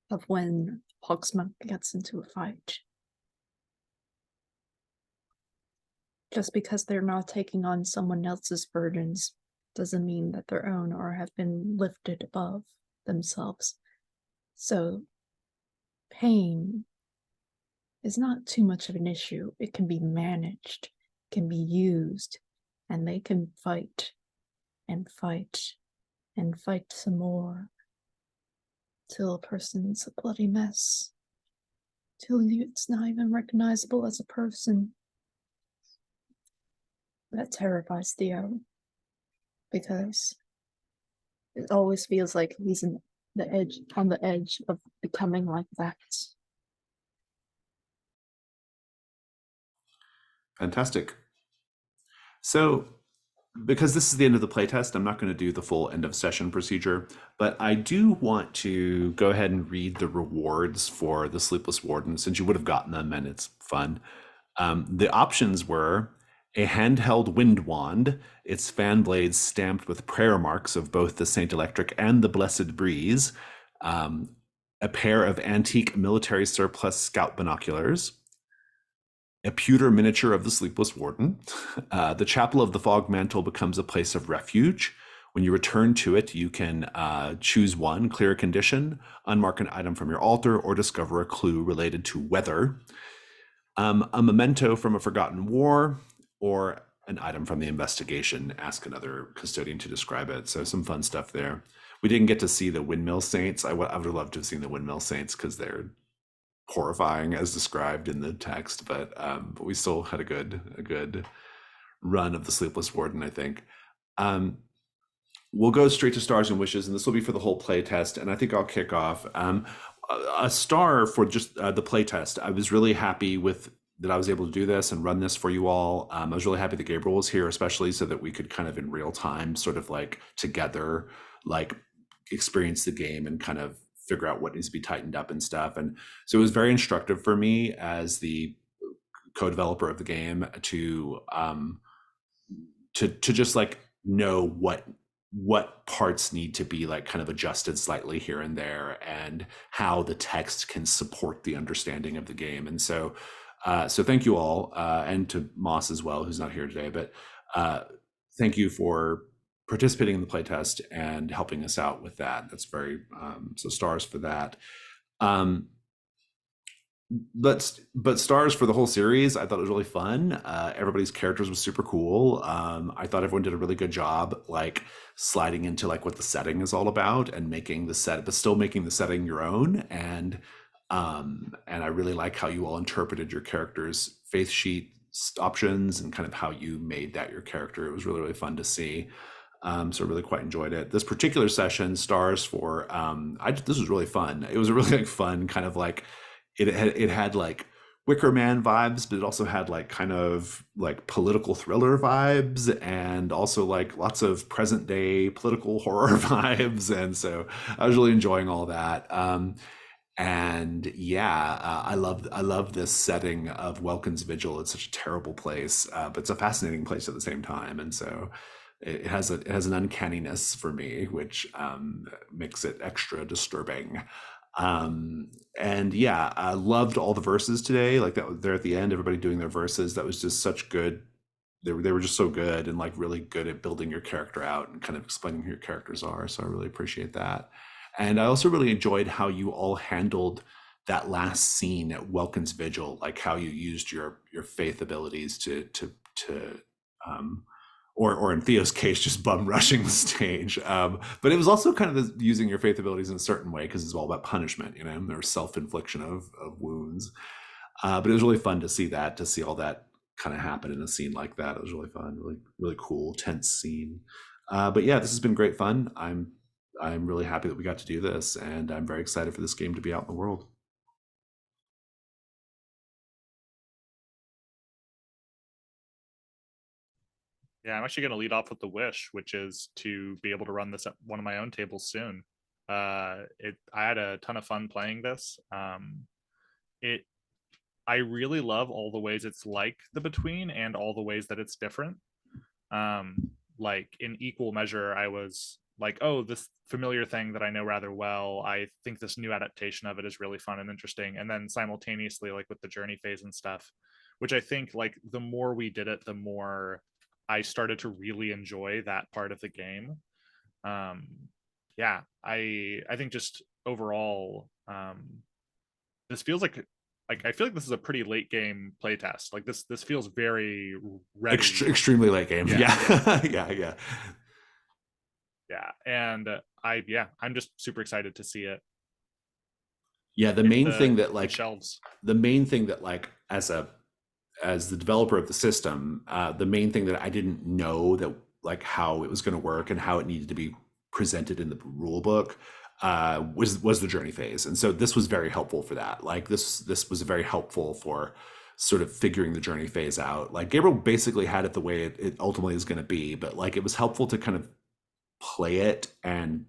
of when Hawks monk gets into a fight. Just because they're not taking on someone else's burdens doesn't mean that their own or have been lifted above themselves. So pain is not too much of an issue. It can be managed, can be used, and they can fight and fight and fight some more till a person's a bloody mess, till it's not even recognizable as a person. That terrifies Theo, because it always feels like he's on the edge of becoming like that. Fantastic. So, because this is the end of the playtest, I'm not going to do the full end of session procedure, but I do want to go ahead and read the rewards for the Sleepless Warden, since you would have gotten them and it's fun. The options were a handheld wind wand, its fan blades stamped with prayer marks of both the Saint Electric and the Blessed Breeze, a pair of antique military surplus scout binoculars, a pewter miniature of the Sleepless Warden. The Chapel of the Fog Mantle becomes a place of refuge. When you return to it, you can choose one, clear a condition, unmark an item from your altar, or discover a clue related to weather. A memento from a forgotten war, or an item from the investigation. Ask another custodian to describe it. So some fun stuff there. We didn't get to see the Windmill Saints. I would have loved to have seen the Windmill Saints because they're horrifying as described in the text, but we still had a good run of the Sleepless Warden, I think. We'll go straight to stars and wishes, and this will be for the whole play test, and I think I'll kick off. A star for just the play test. I was really happy with that I was able to do this and run this for you all. I was really happy that Gabriel was here, especially so that we could kind of in real time sort of like together like experience the game and kind of figure out what needs to be tightened up and stuff. And so it was very instructive for me as the co-developer of the game to just like know what parts need to be like kind of adjusted slightly here and there, and how the text can support the understanding of the game. And so thank you all, and to Moss as well, who's not here today, but thank you for participating in the playtest and helping us out with that. That's very, so stars for that. But stars for the whole series, I thought it was really fun. Everybody's characters was super cool. I thought everyone did a really good job, like sliding into like what the setting is all about and making the set, but still making the setting your own. And I really like how you all interpreted your characters' faith sheet options and kind of how you made that your character. It was really, really fun to see. So I really quite enjoyed it. This particular session, stars for, this was really fun. It was a really like fun kind of like, it had like Wicker Man vibes, but it also had like kind of like political thriller vibes, and also like lots of present day political horror vibes. And so I was really enjoying all that. And yeah, I love this setting of Welkin's Vigil. It's such a terrible place, but it's a fascinating place at the same time. And so it has an uncanniness for me, which makes it extra disturbing. And yeah, I loved all the verses today. Like that, there at the end, everybody doing their verses. That was just such good. They were just so good and like really good at building your character out and kind of explaining who your characters are. So I really appreciate that. And I also really enjoyed how you all handled that last scene at Welkin's Vigil, like how you used your faith abilities to um, or in Theo's case, just bum rushing the stage. But it was also kind of using your faith abilities in a certain way because it's all about punishment, you know, and there's self-infliction of wounds. But it was really fun to see that, to see all that kind of happen in a scene like that. It was really fun, really, really cool, tense scene. But yeah, this has been great fun. I'm really happy that we got to do this, and I'm very excited for this game to be out in the world. Yeah, I'm actually going to lead off with the wish, which is to be able to run this at one of my own tables soon. I had a ton of fun playing this. I really love all the ways it's like the Between and all the ways that it's different. Like in equal measure, I was like, oh, this familiar thing that I know rather well, I think this new adaptation of it is really fun and interesting. And then simultaneously, like with the journey phase and stuff, which I think like the more we did it, the more I started to really enjoy that part of the game. Yeah, I think just overall, this feels like I feel like this is a pretty late game playtest. Like this feels very ready. Extremely late game. Yeah. Yeah. Yeah. And I'm just super excited to see it. Yeah, the main thing that like shelves. The main thing that like as the developer of the system, the main thing that I didn't know that like how it was going to work and how it needed to be presented in the rule book was the journey phase. And so this was very helpful for that. Like this was very helpful for sort of figuring the journey phase out. Like Gabriel basically had it the way it ultimately is going to be, but like it was helpful to kind of play it and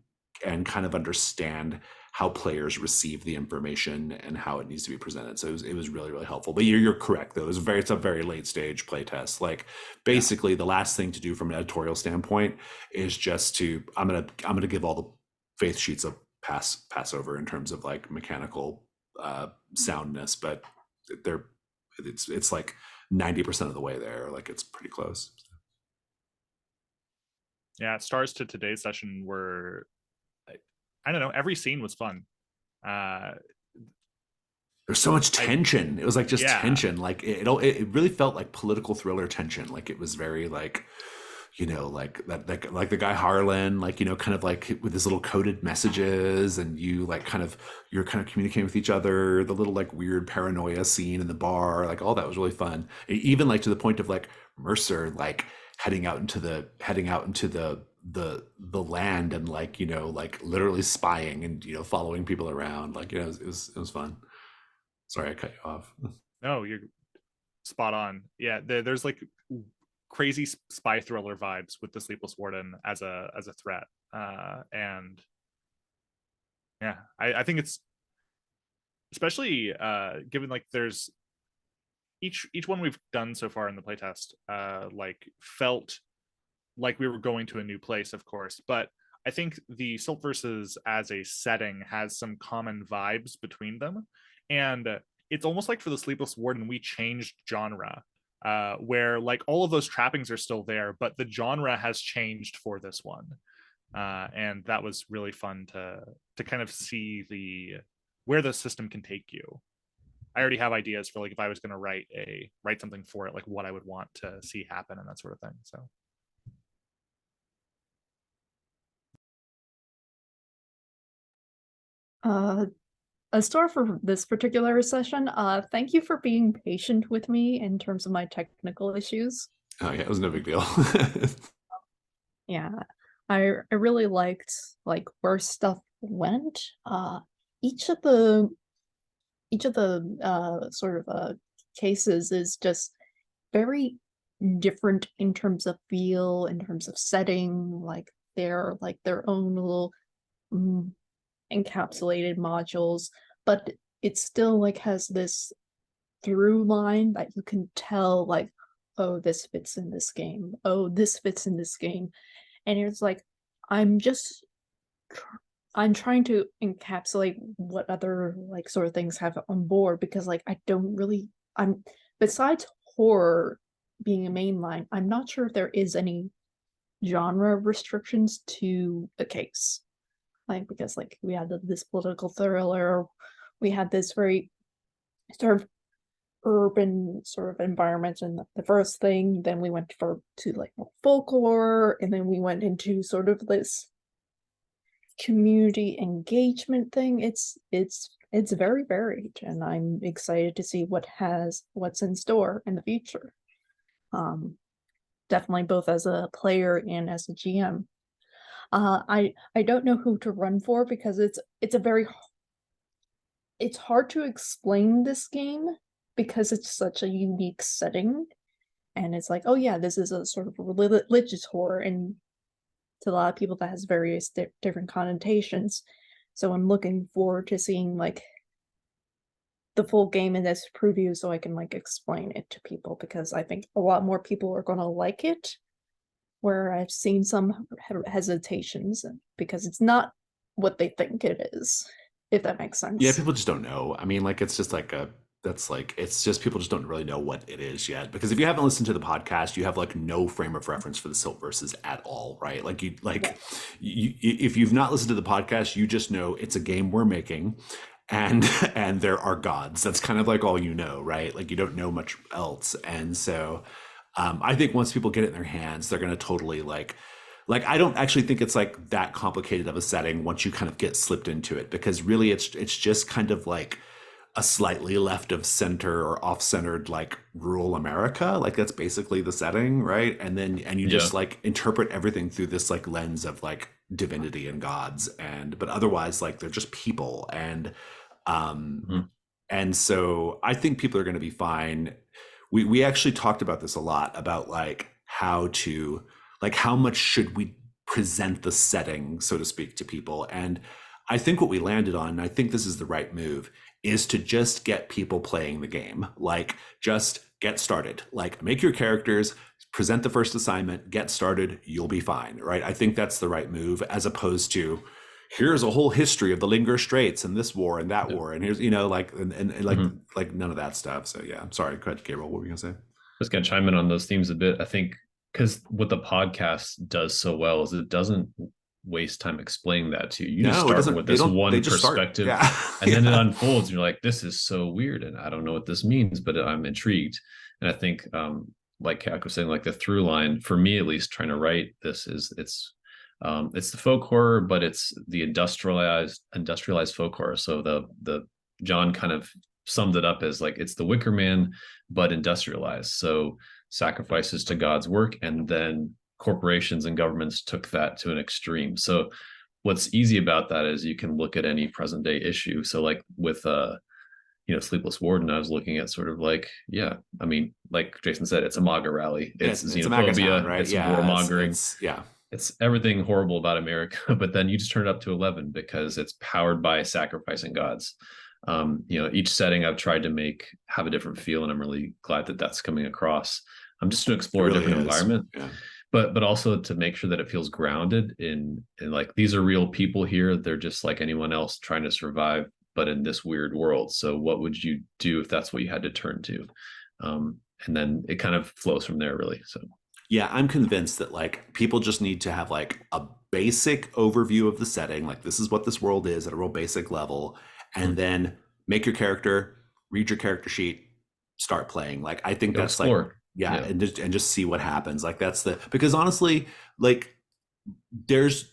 kind of understand how players receive the information and how it needs to be presented. So it was really, really helpful. But you're correct though. It's a very late stage play test. Like basically the last thing to do from an editorial standpoint is just to I'm gonna give all the faith sheets a pass over in terms of like mechanical soundness, but it's like 90% of the way there. Like it's pretty close. Yeah, stars to today's session were, I don't know, every scene was fun. There's so much tension. It was like just tension. Like it really felt like political thriller tension. Like it was very like, you know, like that like the guy Harlan, like, you know, kind of like with his little coded messages, and you're kind of communicating with each other. The little like weird paranoia scene in the bar, like all that was really fun. Even like to the point of like Mercer like heading out into the land and like, you know, like literally spying and, you know, following people around. Like, you know, it was fun. Sorry, I cut you off. No, you're spot on. Yeah, there's like crazy spy thriller vibes with the Sleepless Warden as a threat, and yeah, I think it's especially given like there's each one we've done so far in the playtest like felt like we were going to a new place, of course, but I think the Silt versus as a setting has some common vibes between them, and it's almost like for the Sleepless Warden we changed genre, where like all of those trappings are still there, but the genre has changed for this one, and that was really fun to kind of see where the system can take you. I already have ideas for like if I was going to write something for it, like what I would want to see happen and that sort of thing. So. A store for this particular session. Thank you for being patient with me in terms of my technical issues. Oh yeah, it was no big deal. Yeah, I really liked like where stuff went. Each of the sort of cases is just very different in terms of feel, in terms of setting. Like they're like their own little encapsulated modules, but it still like has this through line that you can tell like, oh, this fits in this game, oh, this fits in this game. And it's like I'm trying to encapsulate what other like sort of things have on board, because like I'm besides horror being a main line, I'm not sure if there is any genre restrictions to a case. Like because like we had this political thriller we had this very sort of urban sort of environment in the first thing. Then we went to like more folklore, and then we went into sort of this community engagement thing. It's very varied, and I'm excited to see what's in store in the future. Definitely both as a player and as a GM. I don't know who to run for, because it's hard to explain this game because it's such a unique setting, and it's like, oh yeah, this is a sort of religious horror, and to a lot of people that has various different connotations. So I'm looking forward to seeing like the full game in this preview so I can like explain it to people, because I think a lot more people are going to like it, where I've seen some hesitations because it's not what they think it is, if that makes sense. Yeah, people just don't know. I mean, like, it's just like it's just people just don't really know what it is yet. Because if you haven't listened to the podcast, you have like no frame of reference for the Silt verses at all, right? Like if you've not listened to the podcast, you just know it's a game we're making, and there are gods. That's kind of like all you know, right? Like you don't know much else. And so I think once people get it in their hands, they're going to totally like I don't actually think it's like that complicated of a setting once you kind of get slipped into it, because really it's just kind of like a slightly left of center or off-centered like rural America. Like that's basically the setting, right? And you just like interpret everything through this like lens of like divinity and gods, but otherwise like they're just people. And and so I think people are going to be fine. We actually talked about this a lot, about like how much should we present the setting, so to speak, to people. And I think what we landed on, and I think this is the right move, is to just get people playing the game. Like just get started, like make your characters, present the first assignment, get started, you'll be fine, right? I think that's the right move, as opposed to here's a whole history of the Linger Straits and this war and that war, and here's like like none of that stuff. So yeah, I'm sorry. Go ahead, Gabriel. What were you gonna say? Just gonna chime in on those themes a bit. I think because what the podcast does so well is it doesn't waste time explaining that to you. You just start with this one perspective, and then it unfolds, and you're like, this is so weird, and I don't know what this means, but I'm intrigued. And I think like Kak was saying, like the through line for me, at least, trying to write this is it's the folk horror, but it's the industrialized folk horror. So the John kind of summed it up as like it's the Wicker Man but industrialized. So sacrifices to God's work, and then corporations and governments took that to an extreme. So what's easy about that is you can look at any present day issue. So like with Sleepless Warden, I was looking at sort of like, I mean, like Jason said, it's a MAGA rally, it's xenophobia, right? It's warmongering, it's everything horrible about America. But then you just turn it up to 11 because it's powered by sacrificing gods. Each setting I've tried to have a different feel, and I'm really glad that that's coming across. I'm just to explore a different environment, but also to make sure that it feels grounded in like these are real people here. They're just like anyone else trying to survive, but in this weird world. So what would you do if that's what you had to turn to? And then it kind of flows from there, really. So yeah, I'm convinced that like people just need to have like a basic overview of the setting. Like this is what this world is at a real basic level. And then make your character, read your character sheet, start playing. Like I think that's explore. And just see what happens. Like because honestly, like there's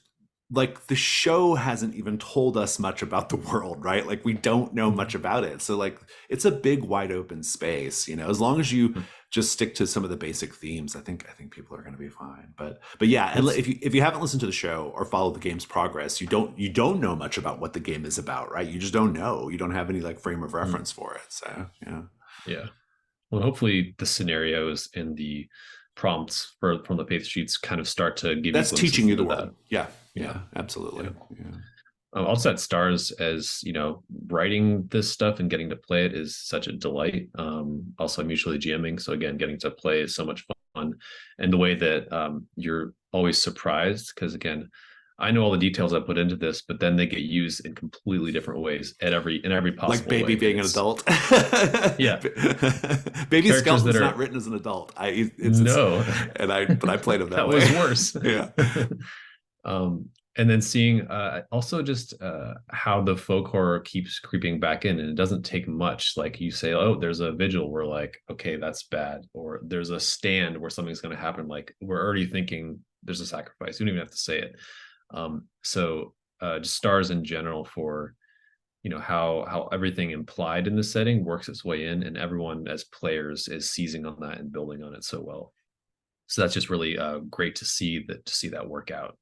like the show hasn't even told us much about the world, right? Like we don't know much about it. So like it's a big wide open space, as long as you just stick to some of the basic themes, I think people are going to be fine. But yeah, and if you haven't listened to the show or followed the game's progress, you don't know much about what the game is about, right? You just don't know. You don't have any like frame of reference for it. So yeah. Well, hopefully the scenarios and the prompts from the faith sheets kind of start to give that's you teaching you the world. Yeah, absolutely. Yeah. I'll set stars as writing this stuff and getting to play it is such a delight. Also, I'm usually GMing, so again, getting to play is so much fun, and the way that you're always surprised, because again, I know all the details I put into this, but then they get used in completely different ways in every possible like Baby way. Being an adult. Yeah, Baby Skeleton's not written as an adult. But I played him that way. Was worse. Yeah. And then seeing also just how the folk horror keeps creeping back in, and it doesn't take much. Like you say, oh, there's a vigil, we're like, okay, that's bad. Or there's a stand where something's going to happen, like we're already thinking there's a sacrifice. You don't even have to say it. So just stars in general for how everything implied in the setting works its way in, and everyone as players is seizing on that and building on it so well. So that's just really great to see that work out.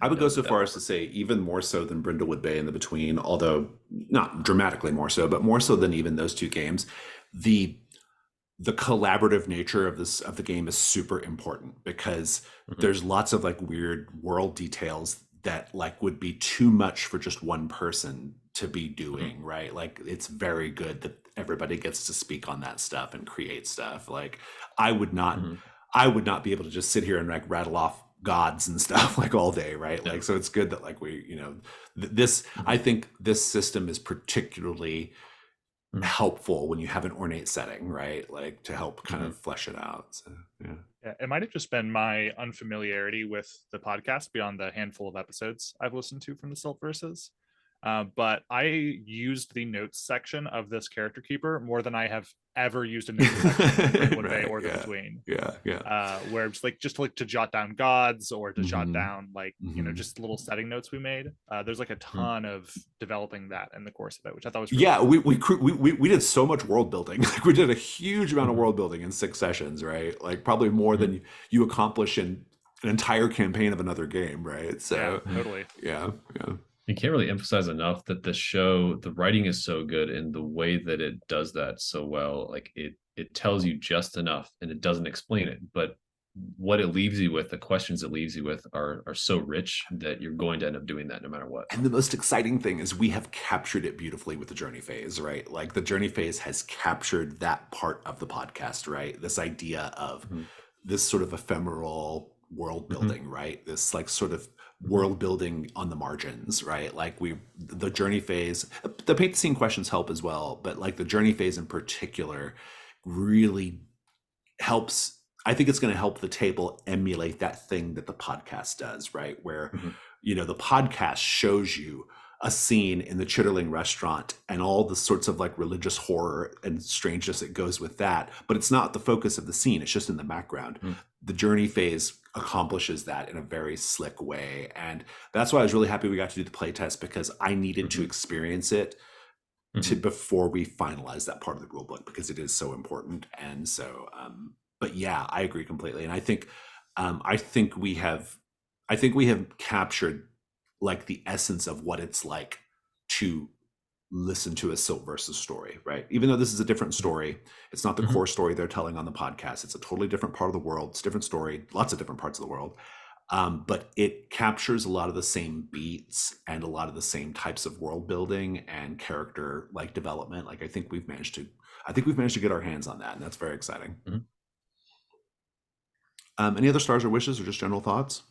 I would go so that far as to say even more so than Brindlewood Bay and The Between, although not dramatically more so, but more so than even those two games. The collaborative nature of the game is super important because there's lots of like weird world details that like would be too much for just one person to be doing, right? Like it's very good that everybody gets to speak on that stuff and create stuff. Like I would not be able to just sit here and like rattle off gods and stuff like all day, right? Like so it's good that like we this I think this system is particularly helpful when you have an ornate setting, right? Like to help kind of flesh it out. So Yeah, it might have just been my unfamiliarity with the podcast beyond the handful of episodes I've listened to from the Silt Verses. But I used the notes section of this character keeper more than I have ever used a notes section in Brindlewood Bay or The Between. Where it's like just to jot down gods or to jot down like just little setting notes we made. There's like a ton of developing that in the course of it, which I thought was really cool. we did so much world building. Like we did a huge amount of world building in 6 sessions, right? Like probably more than you accomplish in an entire campaign of another game, right? So totally. Yeah. You can't really emphasize enough that the writing is so good, and the way that it does that so well, like it tells you just enough and it doesn't explain it, but what it leaves you with, the questions it leaves you with are so rich that you're going to end up doing that no matter what. And the most exciting thing is we have captured it beautifully with the journey phase, right? Like the journey phase has captured that part of the podcast, right? This idea of this sort of ephemeral world building, right? This like sort of world building on the margins, right? Like the journey phase, the paint the scene questions help as well, but like the journey phase in particular really helps. I think it's going to help the table emulate that thing that the podcast does, right? Where the podcast shows you a scene in the Chitterling restaurant and all the sorts of like religious horror and strangeness that goes with that, but it's not the focus of the scene, it's just in the background. The journey phase accomplishes that in a very slick way, and that's why I was really happy we got to do the playtest, because I needed to experience it before we finalize that part of the rulebook, because it is so important. And so but yeah, I agree completely, and I think we have captured like the essence of what it's like to listen to a Silt versus story, right? Even though this is a different story, it's not the core story they're telling on the podcast. It's a totally different part of the world. It's a different story, lots of different parts of the world. But it captures a lot of the same beats and a lot of the same types of world building and character like development. Like I think we've managed to get our hands on that, and that's very exciting. Any other stars or wishes or just general thoughts?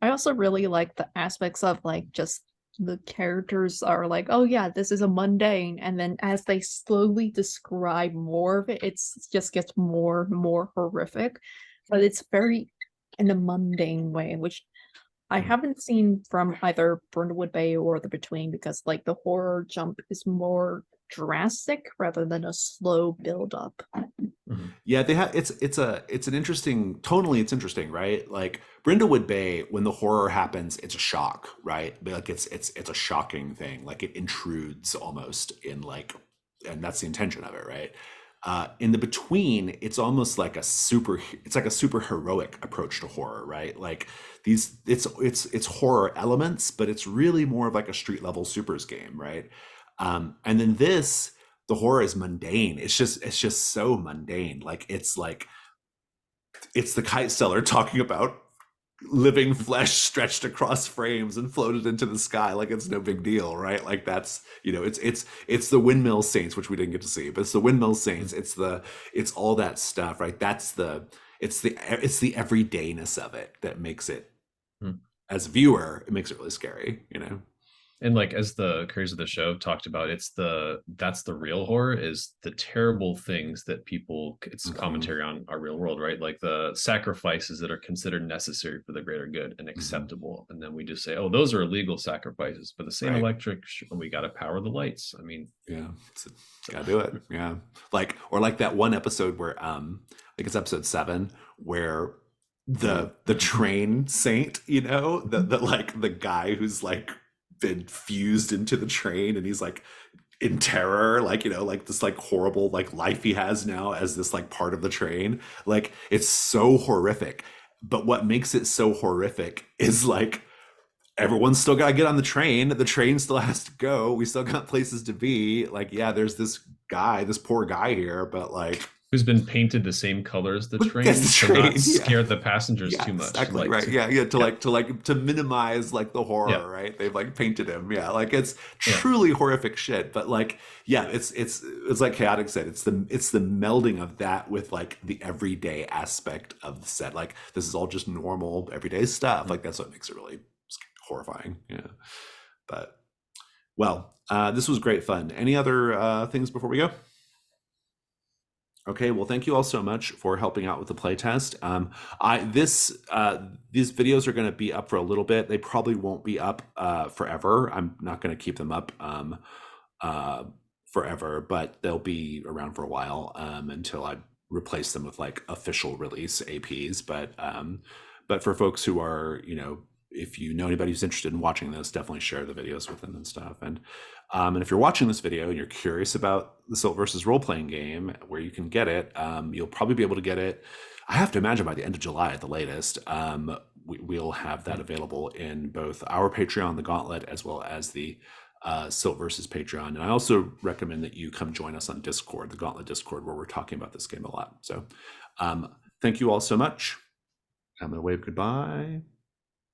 I also really like the aspects of like just the characters are like, oh yeah, this is a mundane, and then as they slowly describe more of it, it's just gets more and more horrific, but it's very in a mundane way, which I haven't seen from either Brindlewood Bay or The Between, because like the horror jump is more drastic rather than a slow build up. Yeah, they have it's an interesting tonally, it's interesting, right? Like Brindlewood Bay, when the horror happens, it's a shock, right? But like it's a shocking thing. Like it intrudes almost in like, and that's the intention of it, right? In The Between, it's almost like a super heroic approach to horror, right? Like it's horror elements, but it's really more of like a street level supers game, right? And then the horror is mundane. It's just so mundane. Like it's the kite seller talking about living flesh stretched across frames and floated into the sky like it's no big deal, right? Like that's it's the windmill saints, which we didn't get to see, but it's the windmill saints. It's all that stuff, right? It's the everydayness of it that makes it, as a viewer, it makes it really scary, And like as the creators of the show talked about, that's the real horror, is the terrible things that people, it's Mhm. commentary on our real world, right? Like the sacrifices that are considered necessary for the greater good and Mhm. acceptable. And then we just say, oh, those are illegal sacrifices. But the same Right. electric, we got to power the lights. I mean, Yeah, gotta do it. Yeah, like, or like that one episode where I think it's episode 7, where the train saint, you know, the like the guy who's like been fused into the train, and he's like in terror, like, you know, like this like horrible like life he has now as this like part of the train. Like, it's so horrific, but what makes it so horrific is like everyone's still got to get on the train still has to go, we still got places to be. Like, yeah, there's this guy, this poor guy here, but like, who's been painted the same color as the train As the to train, not yeah. scare the passengers yeah, too much. exactly, Like, right, yeah, to minimize like the horror, Yeah. right? They've like painted him, yeah, like it's Yeah. truly horrific shit. But like, yeah, it's like Chaotic said, it's the melding of that with like the everyday aspect of the set. Like, this is all just normal everyday stuff. Like, that's what makes it really horrifying. Yeah. But well, this was great fun. Any other things before we go? Okay, well, thank you all so much for helping out with the playtest. These videos are going to be up for a little bit. They probably won't be up forever. I'm not going to keep them up forever, but they'll be around for a while until I replace them with like official release APs. But for folks who are, you know, if you know anybody who's interested in watching this, definitely share the videos with them and stuff. And if you're watching this video and you're curious about the Silt versus role-playing game, where you can get it, you'll probably be able to get it, I have to imagine, by the end of July at the latest. We'll have that available in both our Patreon, the Gauntlet, as well as the Silt versus Patreon. And I also recommend that you come join us on Discord, the Gauntlet Discord, where we're talking about this game a lot. So thank you all so much. I'm going to wave goodbye.